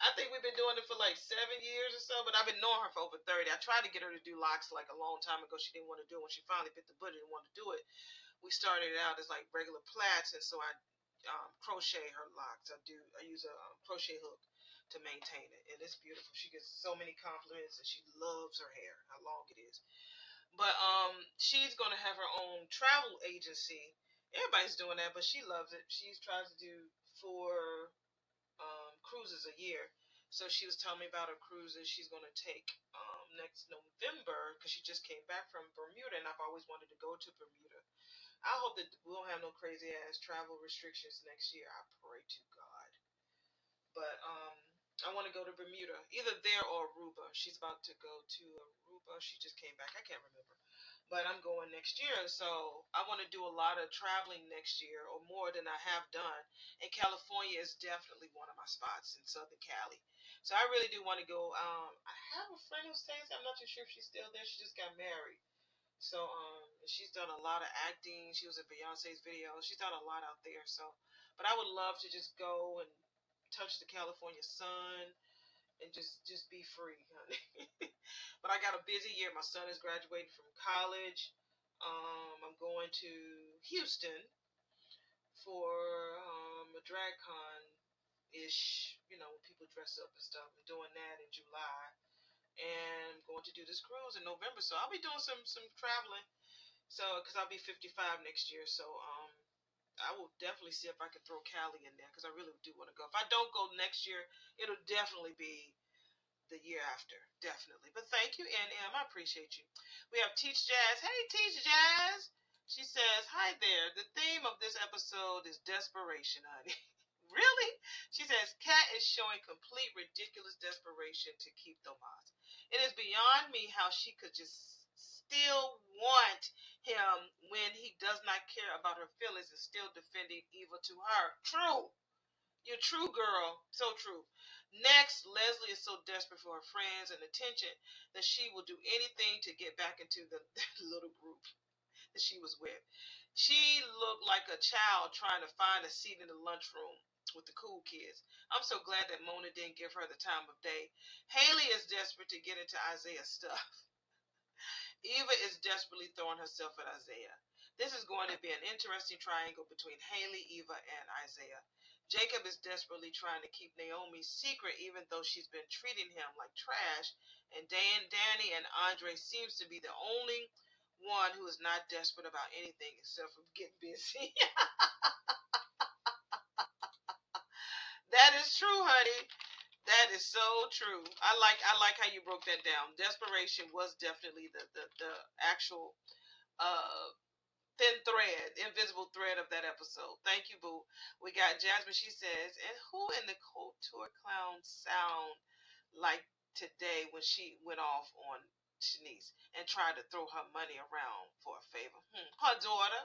I think we've been doing it for like 7 years or so, but I've been knowing her for over 30. I tried to get her to do locks like a long time ago. She didn't want to do it. When she finally bit the bullet and wanted to do it, we started it out as like regular plaits, and so I crochet her locks. I use a crochet hook to maintain it, and it's beautiful. She gets so many compliments, and she loves her hair, how long it is. But she's gonna have her own travel agency. Everybody's doing that, but she loves it. She's tries to do 4 cruises a year. So she was telling me about her cruises she's gonna take next November because she just came back from Bermuda, and I've always wanted to go to Bermuda. I hope that we don't have no crazy ass travel restrictions next year. I pray to God. But I want to go to Bermuda, either there or Aruba. She's about to go to Aruba. She just came back. I can't remember. But I'm going next year, so I want to do a lot of traveling next year, or more than I have done. And California is definitely one of my spots in Southern Cali. So I really do want to go. I have a friend who stays there. I'm not too sure if she's still there. She just got married. So she's done a lot of acting. She was in Beyonce's video. She's done a lot out there. So, but I would love to just go and touch the California sun and just be free, honey. But I got a busy year. My son is graduating from college. I'm going to Houston for a drag con ish. You know, when people dress up and stuff. I'm doing that in July, and I'm going to do this cruise in November. So I'll be doing some traveling. So, because I'll be 55 next year, so I will definitely see if I can throw Cali in there because I really do want to go. If I don't go next year, it'll definitely be the year after, definitely. But thank you, NM. I appreciate you. We have Teach Jazz. Hey, Teach Jazz. She says, "Hi there. The theme of this episode is desperation, honey." Really? She says, "Cat is showing complete ridiculous desperation to keep Tomas. It is beyond me how she could just still want him when he does not care about her feelings and still defending evil to her. True. You're true, girl. So true. Next, Leslie is so desperate for her friends and attention that she will do anything to get back into the little group that she was with. She looked like a child trying to find a seat in the lunchroom with the cool kids. I'm so glad that Mona didn't give her the time of day. Haley is desperate to get into Isaiah's stuff. Eva is desperately throwing herself at Isaiah. This is going to be an interesting triangle between Haley, Eva, and Isaiah. Jacob is desperately trying to keep Naomi's secret even though she's been treating him like trash. And Danny and Andre seems to be the only one who is not desperate about anything except for getting busy. That is true, honey. That is so true. I like how you broke that down. Desperation was definitely the actual uh thin thread, invisible thread of that episode. Thank you, Boo. We got Jasmine. She says, "And who in the Couture Clown sound like today when she went off on Shanice and tried to throw her money around for a favor? Her daughter."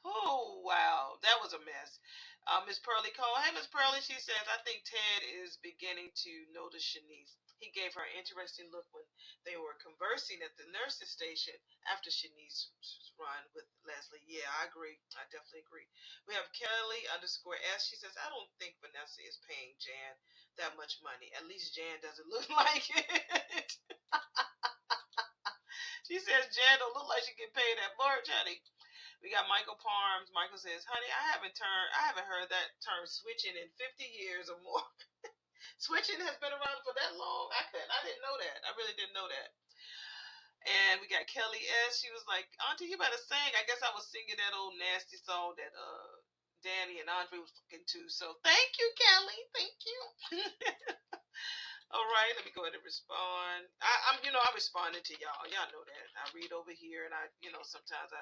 Oh, wow. That was a mess. Miss Pearlie Cole. Hey, Miss Pearlie. She says, "I think Ted is beginning to notice Shanice. He gave her an interesting look when they were conversing at the nurse's station after Shanice's run with Leslie." Yeah, I agree. I definitely agree. We have Kelly underscore S. She says, "I don't think Vanessa is paying Jan that much money. At least Jan doesn't look like it." She says, "Jan don't look like she can pay that much, honey." We got Michael Parms. Michael says, "Honey, I haven't heard that term switching in 50 years or more." Switching has been around for that long. I didn't know that. I really didn't know that. And we got Kelly S. She was like, "Auntie, you better sing." I guess I was singing that old nasty song that Danny and Andre was looking to. So thank you, Kelly. Thank you. All right, let me go ahead and respond. I'm responding to y'all. Y'all know that. I read over here, and sometimes I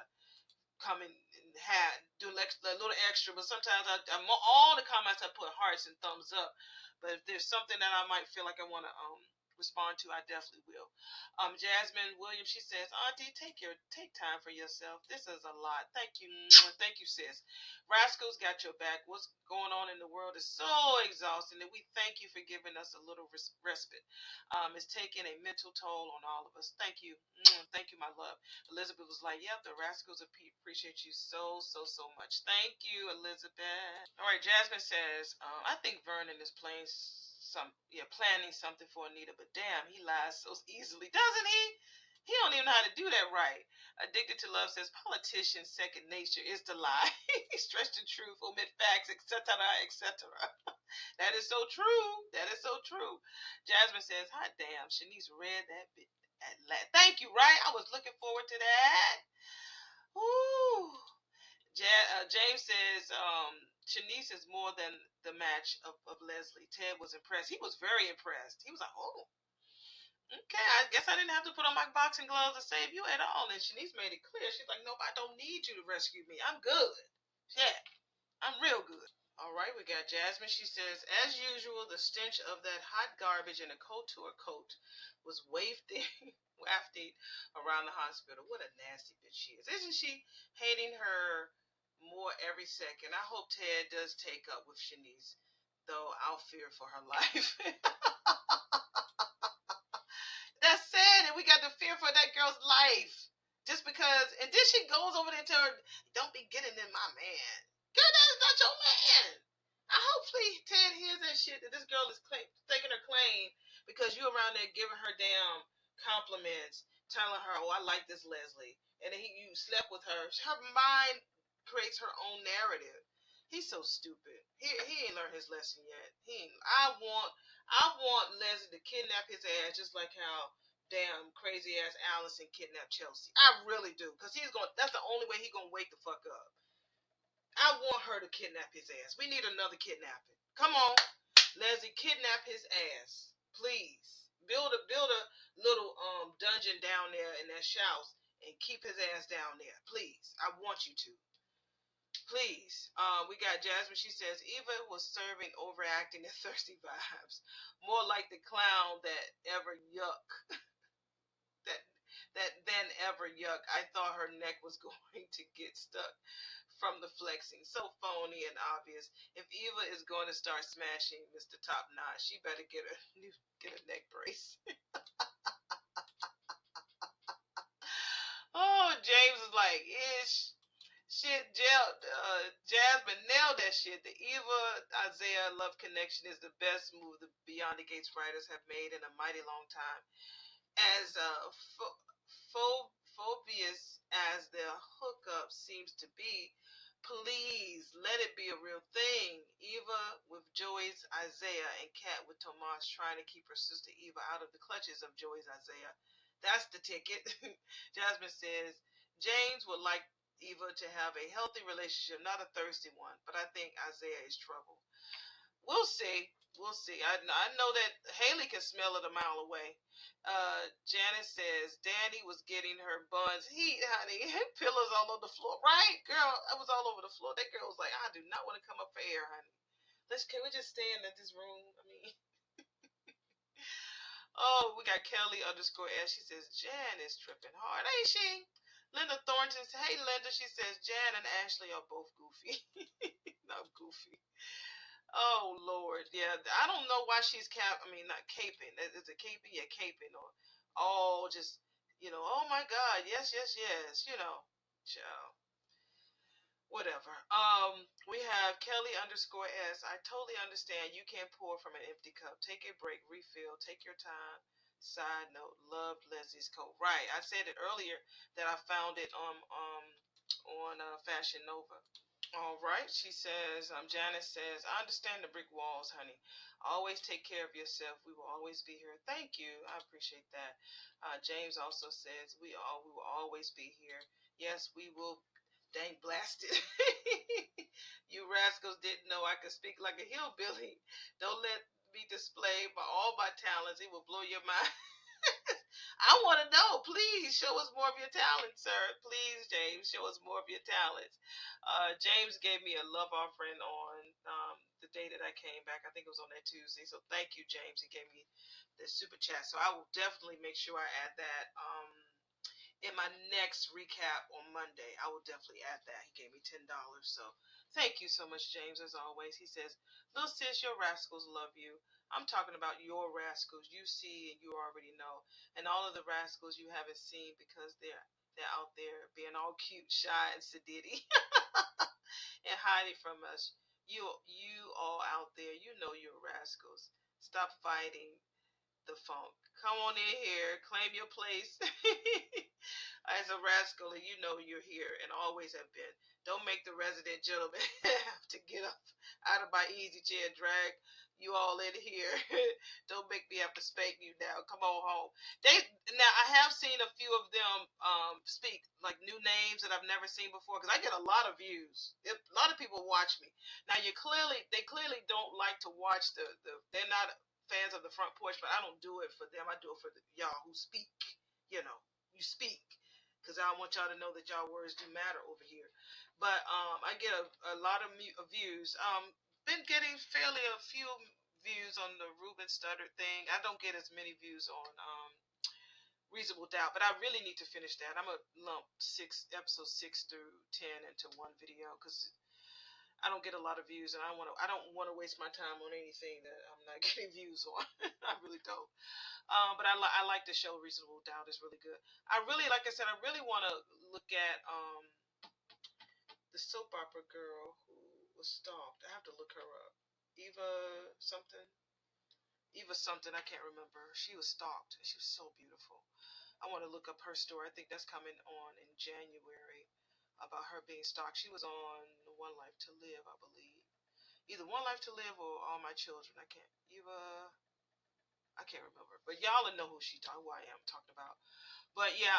come in and do a little extra, but sometimes I'm all the comments I put hearts and thumbs up. But if there's something that I might feel like I want to respond to, I definitely will. Jasmine Williams, she says, "Auntie, take time for yourself. This is a lot. Thank you, thank you, sis. Rascals got your back. What's going on in the world is so exhausting, and we thank you for giving us a little respite. It's taking a mental toll on all of us. Thank you, thank you, my love." Elizabeth was like, "Yep, the Rascals appreciate you so much. Thank you, Elizabeth." All right, Jasmine says, "I think Vernon is planning something for Anita, but damn, he lies so easily, doesn't he?" He don't even know how to do that right. Addicted to Love says politicians' second nature is to lie, stretch the truth, omit facts, etc., etc. That is so true. That is so true. Jasmine says, "Hot damn, Shanice read that bit." Thank you. Right, I was looking forward to that. Ooh. James says, Shanice is more than the match of Leslie. Ted was impressed. He was very impressed. He was like, oh, okay, I guess I didn't have to put on my boxing gloves to save you at all. And Shanice made it clear. She's like, nope, I don't need you to rescue me. I'm good. Yeah, I'm real good. All right, we got Jasmine. She says, as usual, the stench of that hot garbage in a couture coat was wafted around the hospital. What a nasty bitch she is. Isn't she hating her more every second? I hope Ted does take up with Shanice, though I'll fear for her life. That's sad, and we got to fear for that girl's life. Just because, and then she goes over there to her, don't be getting in my man. Girl, that is not your man. Hopefully Ted hears that shit that this girl is taking her claim because you around there giving her damn compliments, telling her, "Oh, I like this Leslie," and then you slept with her. Her mind creates her own narrative. He's so stupid. He ain't learned his lesson yet. He ain't, I want Leslie to kidnap his ass just like how damn crazy ass Allison kidnapped Chelsea. I really do, cause he's going. That's the only way he gonna wake the fuck up. I want her to kidnap his ass. We need another kidnapping. Come on, Leslie, kidnap his ass, please. Build a little dungeon down there in that house and keep his ass down there, please. I want you to, please. We got Jasmine. She says Eva was serving overacting and thirsty vibes, more like the clown that ever yuck. That that then ever yuck. I thought her neck was going to get stuck from the flexing. So phony and obvious. If Eva is going to start smashing Mr. Top Notch, she better get a neck brace. Oh, James is like, ish. Shit, Jasmine nailed that shit. The Eva Isaiah love connection is the best move the Beyond the Gates writers have made in a mighty long time. As phobious as the hookup seems to be, please let it be a real thing. Eva with Joey's Isaiah and Kat with Tomas trying to keep her sister Eva out of the clutches of Joey's Isaiah. That's the ticket. Jasmine says James would like Eva to have a healthy relationship, not a thirsty one, but I think Isaiah is trouble. We'll see. We'll see. I know that Haley can smell it a mile away. Janice says Danny was getting her buns heat, honey. Pillows all over the floor. Right, girl? I was all over the floor. That girl was like, I do not want to come up for air, honey. Can we just stand in this room? I mean, oh, we got Kelly underscore S. She says Jan is tripping hard, ain't she? Linda Thornton says, hey Linda. She says Jan and Ashley are both goofy. Not goofy. Oh Lord, yeah. I don't know why she's I mean, not caping. Is it caping? Yeah, caping or all just Oh my God, yes, yes, yes. Child, whatever. We have Kelly underscore S. I totally understand. You can't pour from an empty cup. Take a break, refill, take your time. Side note, loved Leslie's coat. Right, I said it earlier that I found it on Fashion Nova. All right, she says, Janice says, I understand the brick walls, honey. Always take care of yourself. We will always be here. Thank you. I appreciate that. James also says, we will always be here. Yes, we will. Dang blasted. You rascals didn't know I could speak like a hillbilly. Don't let me display all my talents. It will blow your mind. I want to know. Please show us more of your talent, sir. Please, James, show us more of your talents. James gave me a love offering on the day that I came back. I think it was on that Tuesday. So thank you, James. He gave me the super chat. So I will definitely make sure I add that in my next recap on Monday. I will definitely add that. He gave me $10. So thank you so much, James, as always. He says, little sis, your rascals love you. I'm talking about your rascals you see and you already know. And all of the rascals you haven't seen because they're out there being all cute, shy, and sedity and hiding from us. You all out there, you know you're rascals. Stop fighting the funk. Come on in here, claim your place. As a rascal, and you know you're here and always have been. Don't make the resident gentleman have to get up out of my easy chair and drag you all in here. Don't make me have to spank you now. Come on home. They now I have seen a few of them speak like new names that I've never seen before because I get a lot of views. A lot of people watch me. Now they clearly don't like to watch they're not fans of the front porch, but I don't do it for them. I do it for y'all who speak. You know, you speak because I want y'all to know that y'all words do matter over here. But I get a lot of views. Been getting fairly a few views on the Ruben Studdard thing. I don't get as many views on Reasonable Doubt, but I really need to finish that. I'm gonna lump episodes 6 through 10 into one video because I don't get a lot of views, and I don't want to waste my time on anything that I'm not getting views on. I really don't. But I like the show Reasonable Doubt is really good. Like I said, I really want to look at the soap opera girl who was stalked. I have to look her up. Eva something. Eva something. I can't remember. She was stalked. She was so beautiful. I want to look up her story. I think that's coming on in January about her being stalked. She was on One Life to Live, I believe. Either One Life to Live or All My Children. I can't remember. But y'all will know who I am talking about. But yeah,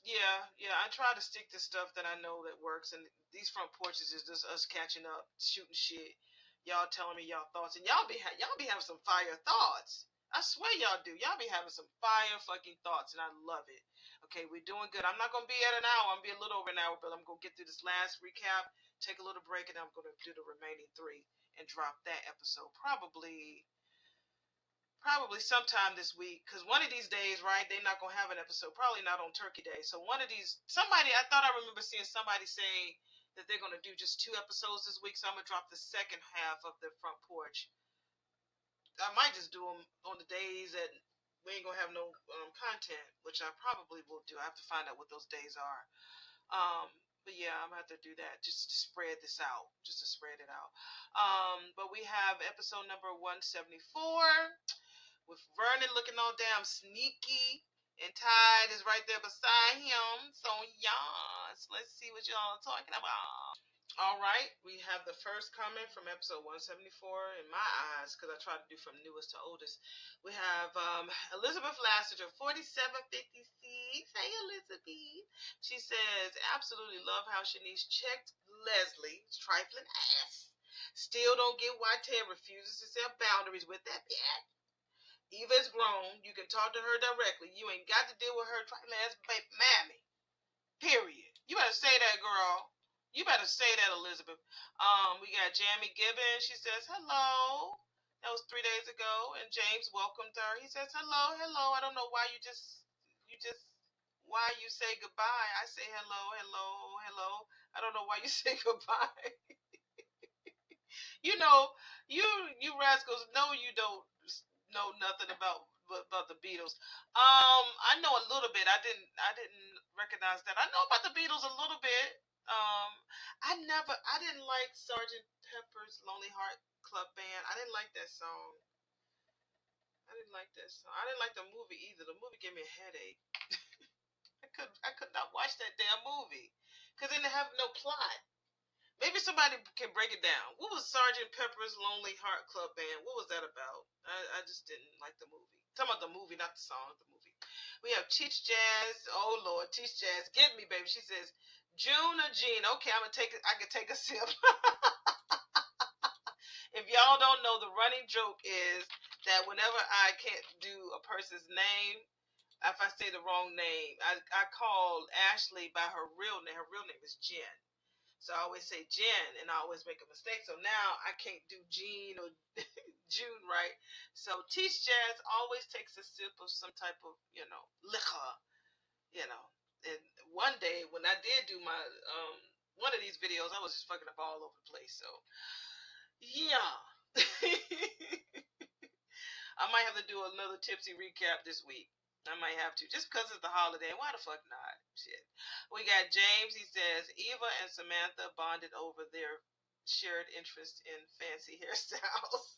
yeah. I try to stick to stuff that I know that works, and these front porches is just us catching up, shooting shit. Y'all telling me y'all thoughts, and y'all be having some fire thoughts. I swear y'all do. Y'all be having some fire fucking thoughts, and I love it. Okay, we're doing good. I'm not gonna be at an hour. I'm gonna be a little over an hour, but I'm gonna get through this last recap, take a little break, and I'm gonna do the remaining 3 and drop that episode probably sometime this week, because one of these days, right, they're not gonna have an episode, probably not on Turkey Day. So one of these, I thought I remember seeing somebody say that they're gonna do just 2 episodes this week. So I'm gonna drop the second half of the front porch. I might just do them on the days that we ain't gonna have no content, which I probably will do. I have to find out what those days are. But yeah, I'm gonna have to do that just to spread this out, just to spread it out. But we have episode number 174 with Vernon looking all damn sneaky, and Tide is right there beside him. So yes, let's see what y'all are talking about. All right, we have the first comment from episode 174 in my eyes, because I try to do from newest to oldest. We have Elizabeth Lassiter, 4756. Hey, Elizabeth. She says, absolutely love how Shanice checked Leslie's trifling ass. Still don't get why Ted refuses to set boundaries with that bitch. Eva is grown. You can talk to her directly. You ain't got to deal with her trifling ass baby mammy. Period. You better say that, girl. You better say that, Elizabeth. We got Jamie Gibbons. She says, hello. That was 3 days ago. And James welcomed her. He says, hello, hello. I don't know why why you say goodbye. I say hello, hello, hello. I don't know why you say goodbye. You know, you rascals know you don't know nothing about the Beatles. I know a little bit. I didn't recognize that. I know about the Beatles a little bit. Um, I didn't like Sergeant Pepper's Lonely Heart Club Band. I didn't like that song. I didn't like that song. I didn't like the movie either. The movie gave me a headache. I could not watch that damn movie because it didn't have no plot. Maybe somebody can break it down. What was Sergeant Pepper's Lonely Heart Club Band? What was that about? I just didn't like the movie. Talking about the movie, not the song, the movie. We have Teach Jazz. Oh Lord, Teach Jazz. Get me, baby. She says, June or Jean. Okay, I can take a sip. If y'all don't know, the running joke is that whenever I can't do a person's name, if I say the wrong name, I call Ashley by her real name. Her real name is Jen. So I always say Jen, and I always make a mistake. So now I can't do Jean or June right. So Teach Jazz always takes a sip of some type of, liquor, you know. And one day when I did do my one of these videos, I was just fucking up all over the place. So yeah. I might have to do another tipsy recap this week. I might have to, just because it's the holiday. Why the fuck not? Shit. We got James. He says Eva and Samantha bonded over their shared interest in fancy hairstyles.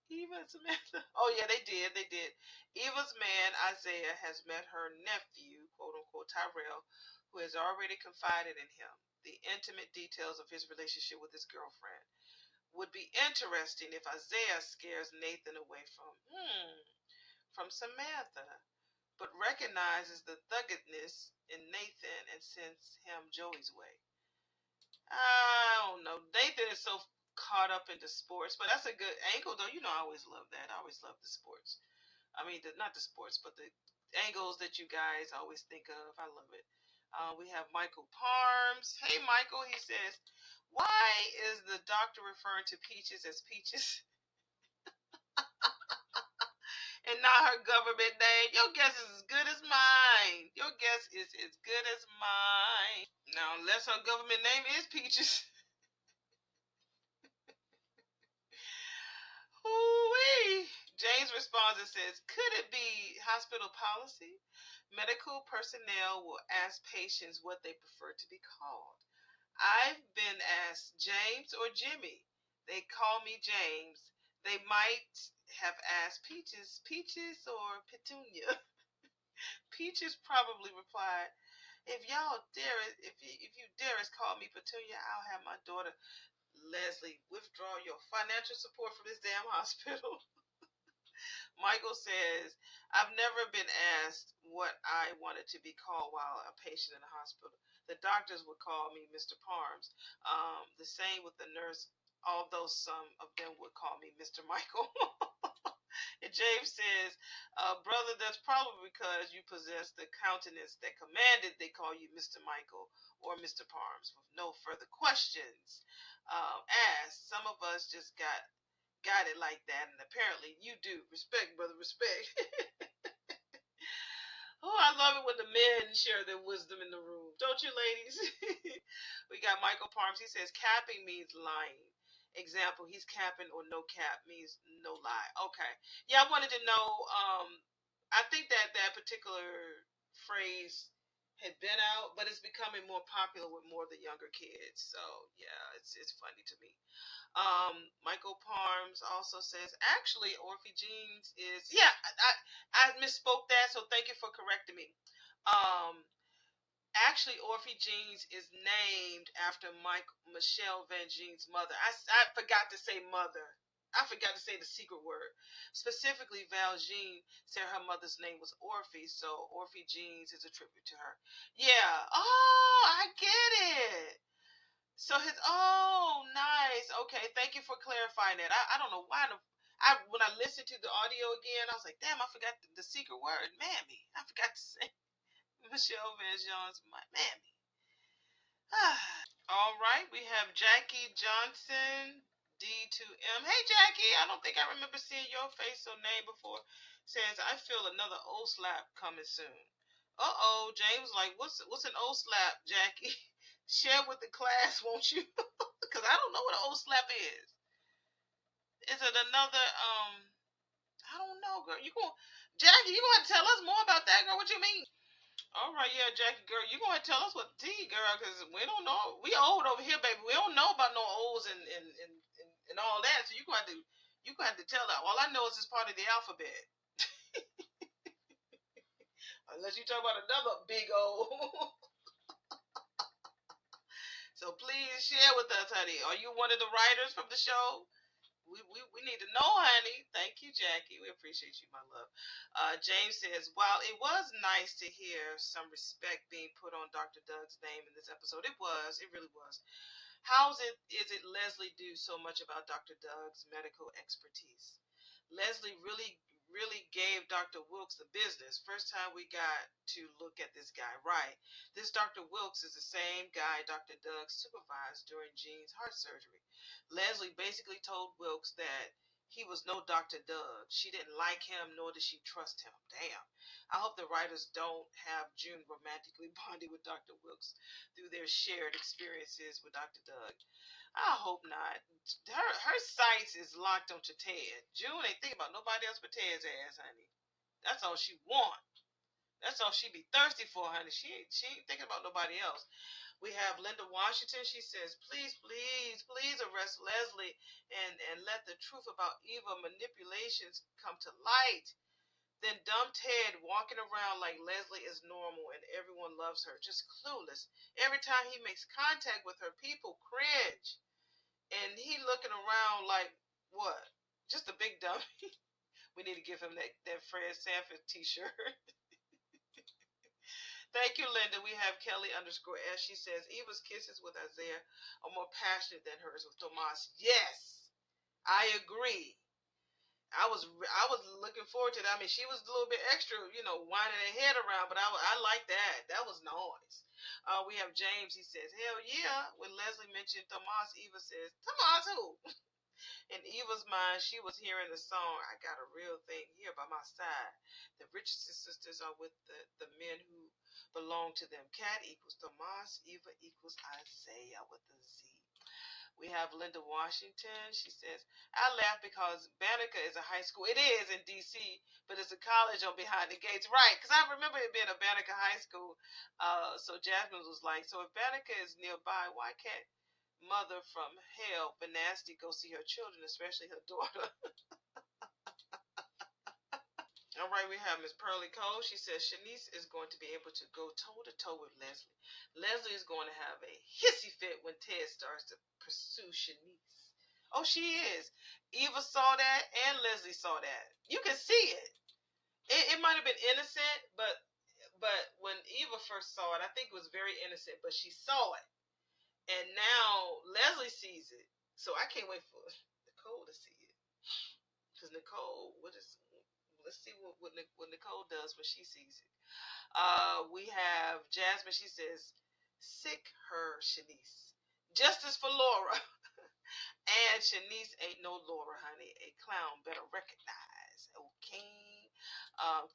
Eva and Samantha. Oh yeah, they did. They did. Eva's man Isaiah has met her nephew, quote unquote Tyrell, who has already confided in him. The intimate details of his relationship with his girlfriend would be interesting if Isaiah scares Nathan away from Samantha, but recognizes the thuggedness in Nathan and sends him Joey's way. I don't know. Nathan is so caught up into sports, but that's a good angle, though. You know, I always love that. I always love the sports. I mean, not the sports, but the angles that you guys always think of. I love it. We have Michael Parms. Hey, Michael. He says, "Why is the doctor referring to Peaches as Peaches and not her government name? Your guess is as good as mine. Your guess is as good as mine. Now, unless her government name is Peaches." Ooh-wee. James responds and says, "Could it be hospital policy? Medical personnel will ask patients what they prefer to be called. I've been asked James or Jimmy. They call me James. They might have asked Peaches, Peaches or Petunia." Peaches probably replied, if you dare call me Petunia, I'll have my daughter Leslie withdraw your financial support from this damn hospital." Michael says, "I've never been asked what I wanted to be called while a patient in the hospital. The doctors would call me Mr. Parms. The same with the nurse, although some of them would call me Mr. Michael." And James says, "Brother, that's probably because you possess the countenance that commanded they call you Mr. Michael or Mr. Parms with no further questions asked. Some of us just got it like that, and apparently you do. Respect, brother, respect." Oh, I love it when the men share their wisdom in the room. Don't you, ladies? We got Michael Parms. He says, "Capping means lying. Example, he's capping or no cap means no lie." Okay. Yeah, I wanted to know. I think that particular phrase had been out, but it's becoming more popular with more of the younger kids. So yeah, it's funny to me. Michael Parms also says, "Actually, Orphe Jeans is," yeah, I misspoke that, so thank you for correcting me. Um, Actually, Orphe Jeans is named after Michelle Van Jean's mother. I forgot to say mother. I forgot to say the secret word. Specifically, Val Jean said her mother's name was Orphe, so Orphe Jeans is a tribute to her. Yeah. Oh, I get it. So nice. Okay, thank you for clarifying that. I don't know why when I listened to the audio again, I was like, damn, I forgot the secret word, mammy. I forgot to say Michelle Van John's mammy. All right, we have Jackie Johnson, D2M. Hey, Jackie, I don't think I remember seeing your face or name before. Says, "I feel another old slap coming soon." Uh-oh, James like, what's an old slap, Jackie? Share with the class, won't you? Because I don't know what an old slap is. Is it another, I don't know, girl. Jackie, you gonna have to tell us more about that, girl. What you mean? All right, yeah, Jackie, girl, you gonna tell us what the tea, girl, because we don't know. We old over here, baby. We don't know about no olds and all that. So you gonna have to tell that. All I know is it's part of the alphabet. Unless you talk about another big old. So please share with us, honey. Are you one of the writers from the show? We need to know, honey. Thank you, Jackie. We appreciate you, my love. James says, "While it was nice to hear some respect being put on Dr. Doug's name in this episode, it was. It really was. Is it Leslie do so much about Dr. Doug's medical expertise? Leslie really gave Dr. Wilkes the business. First time we got to look at this guy, right? This Dr. Wilkes is the same guy Dr. Doug supervised during Jean's heart surgery. Leslie basically told Wilkes that he was no Dr. Doug. She didn't like him, nor did she trust him. Damn. I hope the writers don't have June romantically bonding with Dr. Wilkes through their shared experiences with Dr. Doug. I hope not. Her sights is locked onto Ted. June ain't thinking about nobody else but Ted's ass, honey. That's all she want. That's all she be thirsty for, honey. She ain't thinking about nobody else. We have Linda Washington. She says, please, please, please arrest Leslie and let the truth about Eva manipulations come to light. Then dumped head walking around like Leslie is normal and everyone loves her, just clueless. Every time he makes contact with her, people cringe. And he looking around like, what? Just a big dummy. We need to give him that Fred Sanford t-shirt. Thank you, Linda. We have Kelly underscore S. She says, Eva's kisses with Isaiah are more passionate than hers with Tomas. Yes, I agree. I was looking forward to that. I mean, she was a little bit extra, winding her head around, but I like that. That was nice. We have James. He says, hell yeah. When Leslie mentioned Tomas, Eva says, Tomas who? In Eva's mind, she was hearing the song, I Got a Real Thing Here by My Side. The Richardson sisters are with the men who belong to them. Cat equals Tomas, Eva equals Isaiah with a Z. We have Linda Washington. She says, I laugh because Banneker is a high school. It is in D.C., but it's a college on behind the gates. Right, because I remember it being a Banneker high school. So Jasmine was like, so if Banneker is nearby, why can't mother from hell, Benasty, go see her children, especially her daughter? All right, we have Miss Pearlie Cole. She says Shanice is going to be able to go toe-to-toe with Leslie. Leslie is going to have a hissy fit when Ted starts to pursue Shanice. Oh, she is. Eva saw that and Leslie saw that. You can see it. It might have been innocent, but when Eva first saw it, I think it was very innocent, but she saw it. And now Leslie sees it. So I can't wait for Nicole to see it. Because Nicole, let's see what Nicole does when she sees it. We have Jasmine. She says, sick her, Shanice. Justice for Laura. And Shanice ain't no Laura, honey. A clown better recognize. Okay.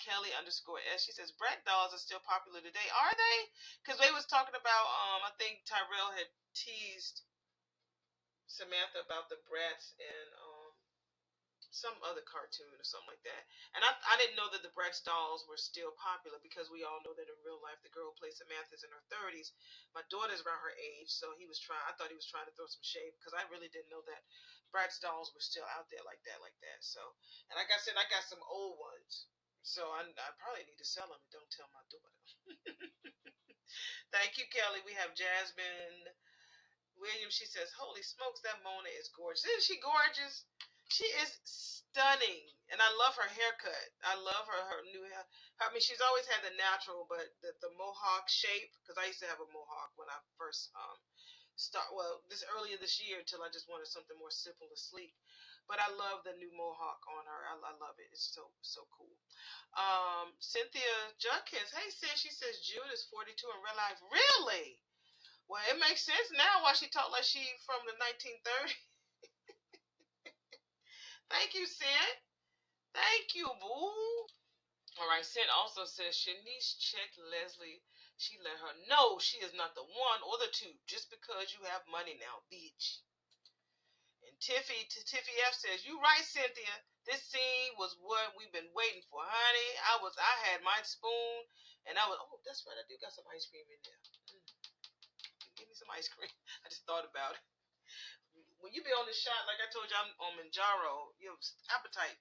Kelly underscore S. She says, brat dolls are still popular today. Are they? Because they was talking about, I think Tyrell had teased Samantha about the brats and some other cartoon or something like that. And I didn't know that the Bratz dolls were still popular because we all know that in real life the girl who plays Samantha's in her 30s. My daughter's around her age, so I thought he was trying to throw some shade because I really didn't know that Bratz dolls were still out there like that. So, and like I said, I got some old ones. So I probably need to sell them and don't tell my daughter. Thank you, Kelly. We have Jasmine Williams. She says, holy smokes, that Mona is gorgeous. Isn't she gorgeous? She is stunning, and I love her haircut. I love her new hair. I mean, she's always had the natural, but the mohawk shape. Because I used to have a mohawk when I first this earlier this year, until I just wanted something more simple and sleek. But I love the new mohawk on her. I love it. It's so cool. Cynthia Judkins. Hey, sis. She says June is 42 in real life. Really? Well, it makes sense now why she talked like she from the 1930s. Thank you, Cyn. Thank you, boo. All right, Cyn also says Shanice checked Leslie. She let her know she is not the one or the two just because you have money now, bitch. And Tiffy F says, you right, Cynthia. This scene was what we've been waiting for, honey. I had my spoon, and oh, that's right, I do got some ice cream in there. Give me some ice cream. I just thought about it. When you be on the shot, like I told you, I'm on Manjaro, your appetite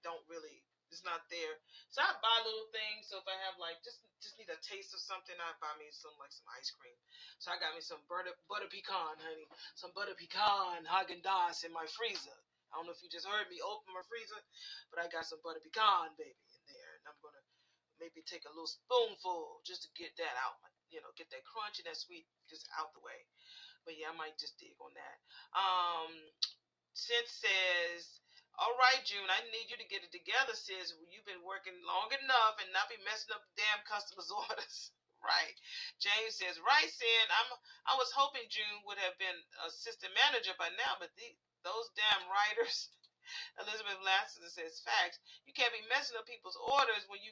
it's not there. So I buy little things. So if I have just need a taste of something, I buy me some ice cream. So I got me some butter pecan, honey, some butter pecan Haagen-Dazs in my freezer. I don't know if you just heard me open my freezer, but I got some butter pecan, baby, in there, and I'm gonna maybe take a little spoonful just to get that out, get that crunch and that sweet just out the way. But yeah, I might just dig on that. Sid says, all right, June, I need you to get it together, sis. You've been working long enough and not be messing up the damn customers' orders. Right. James says, right, Sid. I was hoping June would have been assistant manager by now, but those damn writers. Elizabeth Lasseter says, facts. You can't be messing up people's orders when you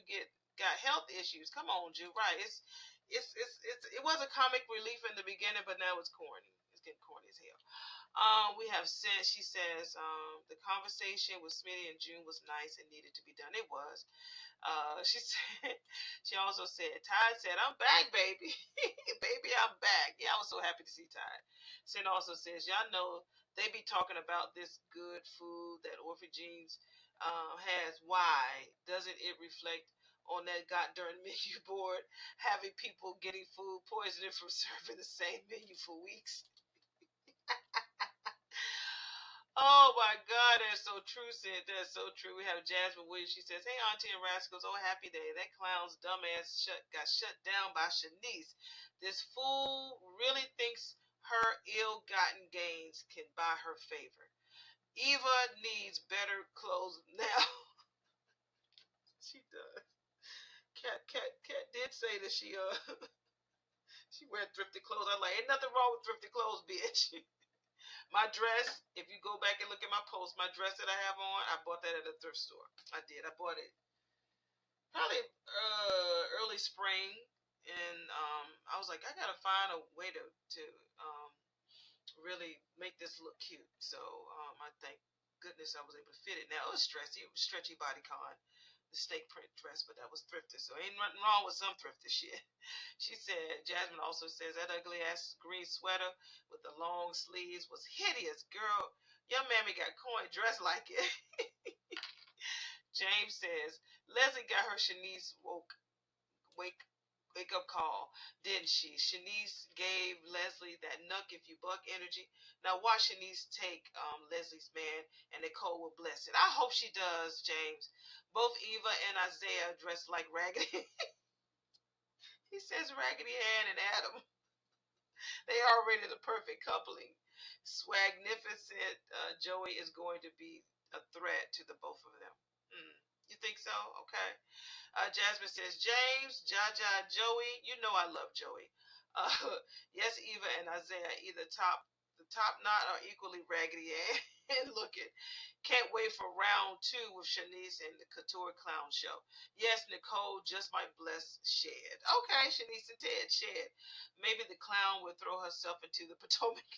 got health issues. Come on, June. Right. It was a comic relief in the beginning, but now it's corny. It's getting corny as hell. We have said, she says, the conversation with Smitty and June was nice and needed to be done. It was. She said, she also said, Ty said, I'm back, baby. Baby, I'm back. Yeah, I was so happy to see Ty. Sin also says, y'all know they be talking about this good food that Orphagenes has. Why doesn't it reflect on that goddamn menu board, having people getting food poisoning from serving the same menu for weeks? Oh my God, that's so true, Sid. That's so true. We have Jasmine Williams. She says, "Hey, Auntie and Rascals. Oh, happy day. That clown's dumbass got shut down by Shanice. This fool really thinks her ill-gotten gains can buy her favor. Eva needs better clothes now." She does. Cat did say that she she wear thrifty clothes. I'm like, ain't nothing wrong with thrifty clothes, bitch. My dress, if you go back and look at my post, my dress that I have on, I bought that at a thrift store. I did. I bought it probably early spring, and I was like, I gotta find a way to um, really make this look cute. So I thank goodness I was able to fit it. Now it was stretchy bodycon, the snake print dress, but that was thrifted. So ain't nothing wrong with some thrifted shit. She said, Jasmine also says that ugly ass green sweater with the long sleeves was hideous. Girl, your mammy got coin dressed like it. James says, Leslie got her Shanice wake wake up call, didn't she? Shanice gave Leslie that nuck if you buck energy. Now watch Shanice take Leslie's man and Nicole will bless it. I hope she does, James. Both Eva and Isaiah dressed like Raggedy. He says Raggedy Ann and Adam. They are already the perfect coupling. Swagnificent Joey is going to be a threat to the both of them. Mm. You think so? Okay. Jasmine says, James, Jaja, Joey. You know I love Joey. Uh, yes, Eva and Isaiah, either the top knot or equally raggedy and looking. Can't wait for round two with Shanice and the Couture Clown Show. Yes, Nicole just might bless Shed. Okay, Shanice and Ted, Shed. Maybe the clown would throw herself into the Potomac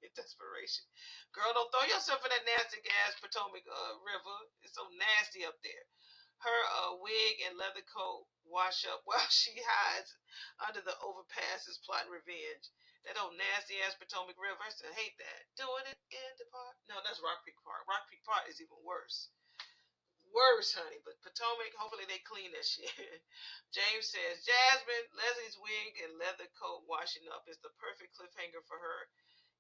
in desperation. Girl, don't throw yourself in that nasty ass Potomac River. It's so nasty up there. Her wig and leather coat wash up while she hides under the overpasses plotting revenge. That old nasty ass Potomac River. I still hate that. Doing it in the park. No, that's Rock Creek Park. Rock Creek Park is even worse. Worse, honey. But Potomac, hopefully they clean that shit. James says, Jasmine, Leslie's wig and leather coat washing up is the perfect cliffhanger for her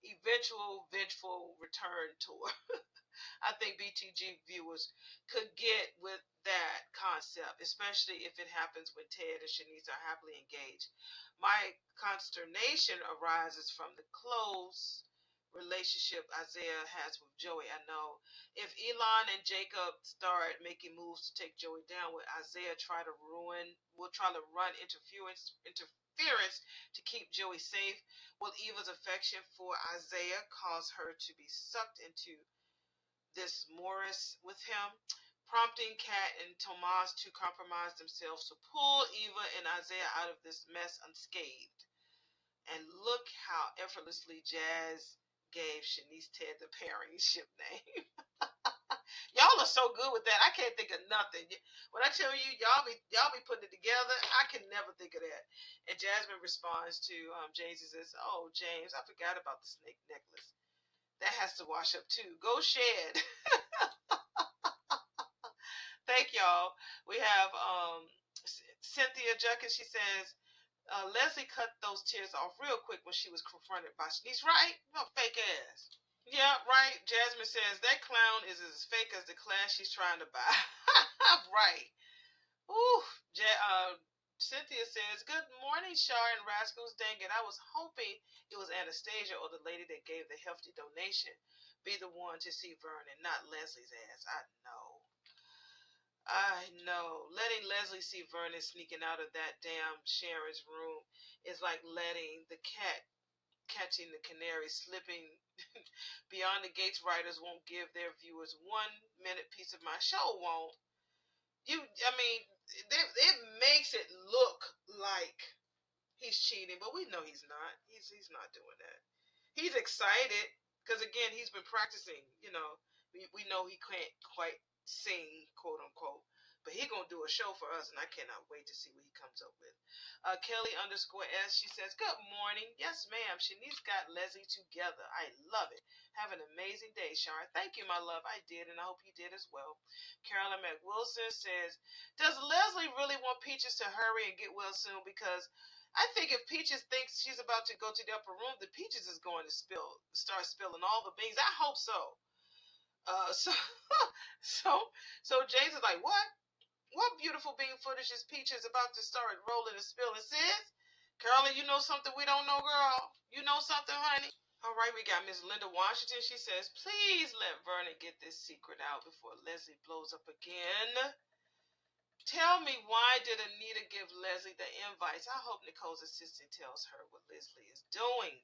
eventual vengeful return tour. I think BTG viewers could get with that concept, especially if it happens when Ted and Shanice are happily engaged. My consternation arises from the close relationship Isaiah has with Joey. I know if Elon and Jacob start making moves to take Joey down, will try to run interference to keep Joey safe. Will Eva's affection for Isaiah cause her to be sucked into this Morris with him, prompting Kat and Tomas to compromise themselves to pull Eva and Isaiah out of this mess unscathed? And look how effortlessly Jazz gave Shanice Ted the pairing ship name. Y'all are so good with that. I can't think of nothing. When I tell you, y'all be putting it together, I can never think of that. And Jasmine responds to James and says, "Oh, James, I forgot about the snake necklace. That has to wash up too. Go Shed." Thank y'all. We have Cynthia Junkins. She says, Leslie cut those tears off real quick when she was confronted by Shanice, right? No fake ass. Yeah, right. Jasmine says that clown is as fake as the class she's trying to buy. Right. Ooh. Cynthia says, Good morning, Shar and Rascals. Dang it. I was hoping it was Anastasia or the lady that gave the hefty donation be the one to see Vernon, not Leslie's ass. I know. I know. Letting Leslie see Vernon sneaking out of that damn Sharon's room is like letting the cat catching the canary slipping beyond the gates. Writers won't give their viewers 1 minute piece of my show. Won't you? I mean, it makes it look like he's cheating, but we know he's not. He's not doing that. He's excited because again, he's been practicing. We know he can't quite sing, quote unquote. But he gonna do a show for us, and I cannot wait to see what he comes up with. Kelly_S, she says, good morning. Yes, ma'am. Shanice got Leslie together. I love it. Have an amazing day, Shar. Thank you, my love. I did, and I hope you did as well. Carolyn McWilson says, does Leslie really want Peaches to hurry and get well soon? Because I think if Peaches thinks she's about to go to the upper room, the Peaches is going to start spilling all the beans. I hope so. So, so, so James is like, what? What beautiful bean footage is Peaches about to start rolling and spilling, sis? Carolyn, you know something we don't know, girl? You know something, honey? All right, we got Miss Linda Washington. She says, please let Vernon get this secret out before Leslie blows up again. Tell me, why did Anita give Leslie the invites? I hope Nicole's assistant tells her what Leslie is doing.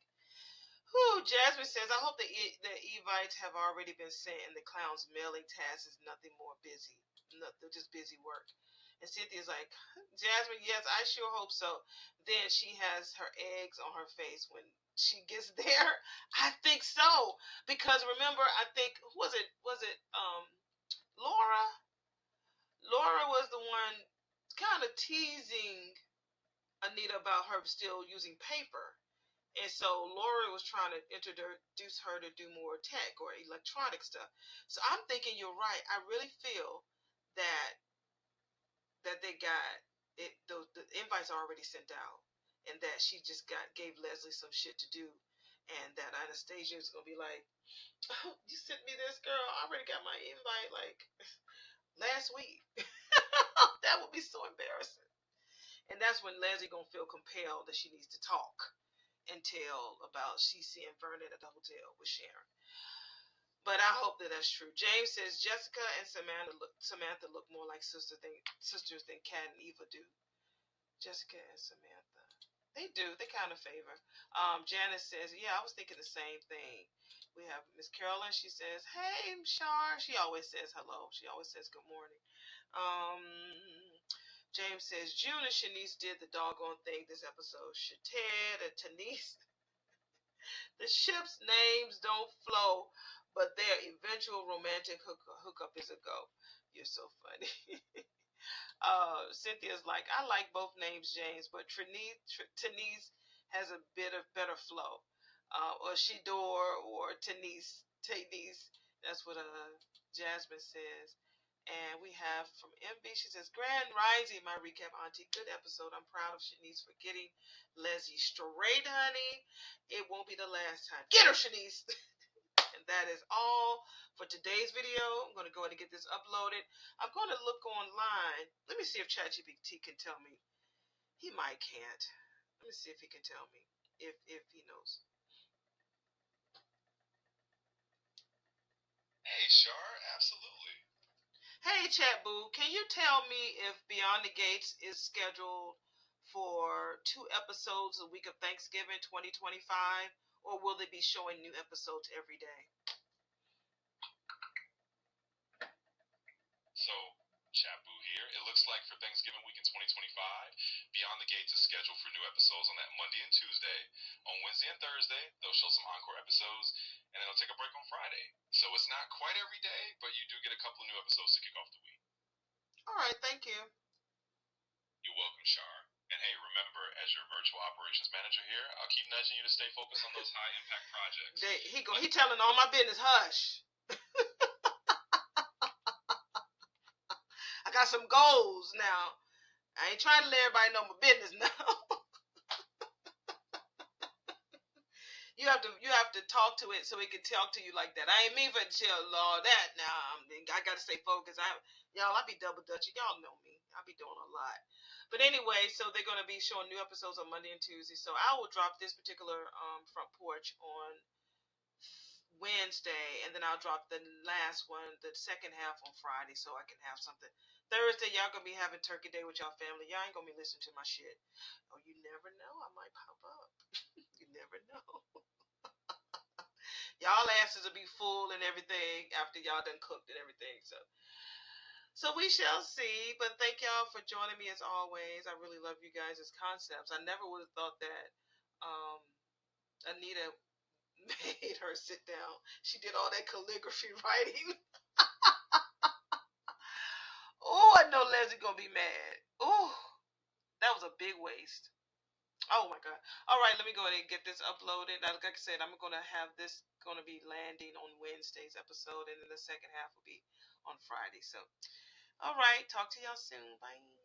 Whew, Jasmine says, I hope the evites have already been sent and the clown's mailing task is nothing more busy. They're just busy work. And Cynthia's like, Jasmine, yes, I sure hope so. Then she has her eggs on her face when she gets there. I think so. Because remember, I think, was it Laura? Laura was the one kind of teasing Anita about her still using paper. And so Laura was trying to introduce her to do more tech or electronic stuff. So I'm thinking you're right. I really feel that they got it. The invites are already sent out, and that she just gave Leslie some shit to do, and that Anastasia is gonna be like, oh, "You sent me this, girl. I already got my invite like last week." That would be so embarrassing. And that's when Leslie gonna feel compelled that she needs to talk and tell about she seeing Vernon at the hotel with Sharon. But I hope that that's true. James says Jessica and Samantha look more like sisters than Kat and Eva do. Jessica and Samantha, they do. They kind of favor. Janice says, yeah, I was thinking the same thing. We have Miss Carolyn. She says, hey, Shar. She always says hello. She always says good morning. James says, June and Shanice did the doggone thing this episode. Shated and Tanise. The ship's names don't flow, but their eventual romantic hookup is a go. You're so funny. Cynthia's like, I like both names, James, but Tanise has a bit of better flow. Or Shidor or Tanise. That's what Jasmine says. And we have from MB, she says, Grand Rising, my recap auntie. Good episode. I'm proud of Shanice for getting Leslie straight, honey. It won't be the last time. Get her, Shanice. And that is all for today's video. I'm going to go ahead and get this uploaded. I'm going to look online. Let me see if ChatGPT can tell me. He might can't. Let me see if he can tell me. If he knows. Hey, Shar, absolutely. Hey, Chat Boo, can you tell me if Beyond the Gates is scheduled for 2 episodes a week of Thanksgiving 2025, or will they be showing new episodes every day? So, Chapu here. It looks like for Thanksgiving week in 2025, Beyond the Gates is scheduled for new episodes on that Monday and Tuesday. On Wednesday and Thursday, they'll show some encore episodes, and then they'll take a break on Friday. So it's not quite every day, but you do get a couple of new episodes to kick off the week. All right, thank you. You're welcome, Shar. And hey, remember, as your virtual operations manager here, I'll keep nudging you to stay focused on those high-impact projects. He telling all my business, hush. I got some goals now. I ain't trying to let everybody know my business now. You have to talk to it so it can talk to you like that. I ain't mean for it to tell all that now. I got to stay focused. I be double dutching. Y'all know me. I be doing a lot. But anyway, so they're going to be showing new episodes on Monday and Tuesday. So I will drop this particular front porch on Wednesday, and then I'll drop the last one, the second half, on Friday, so I can have something. Thursday, y'all gonna be having turkey day with y'all family. Y'all ain't gonna be listening to my shit. Oh, you never know. I might pop up. You never know. Y'all asses will be full and everything after y'all done cooked and everything. So we shall see. But thank y'all for joining me as always. I really love you guys' concepts. I never would have thought that Anita made her sit down. She did all that calligraphy writing. Oh, I know Leslie gonna be mad. Oh, that was a big waste. Oh my god. All right, let me go ahead and get this uploaded. Now, like I said, I'm gonna have this gonna be landing on Wednesday's episode, and then the second half will be on Friday. So, all right, talk to y'all soon. Bye.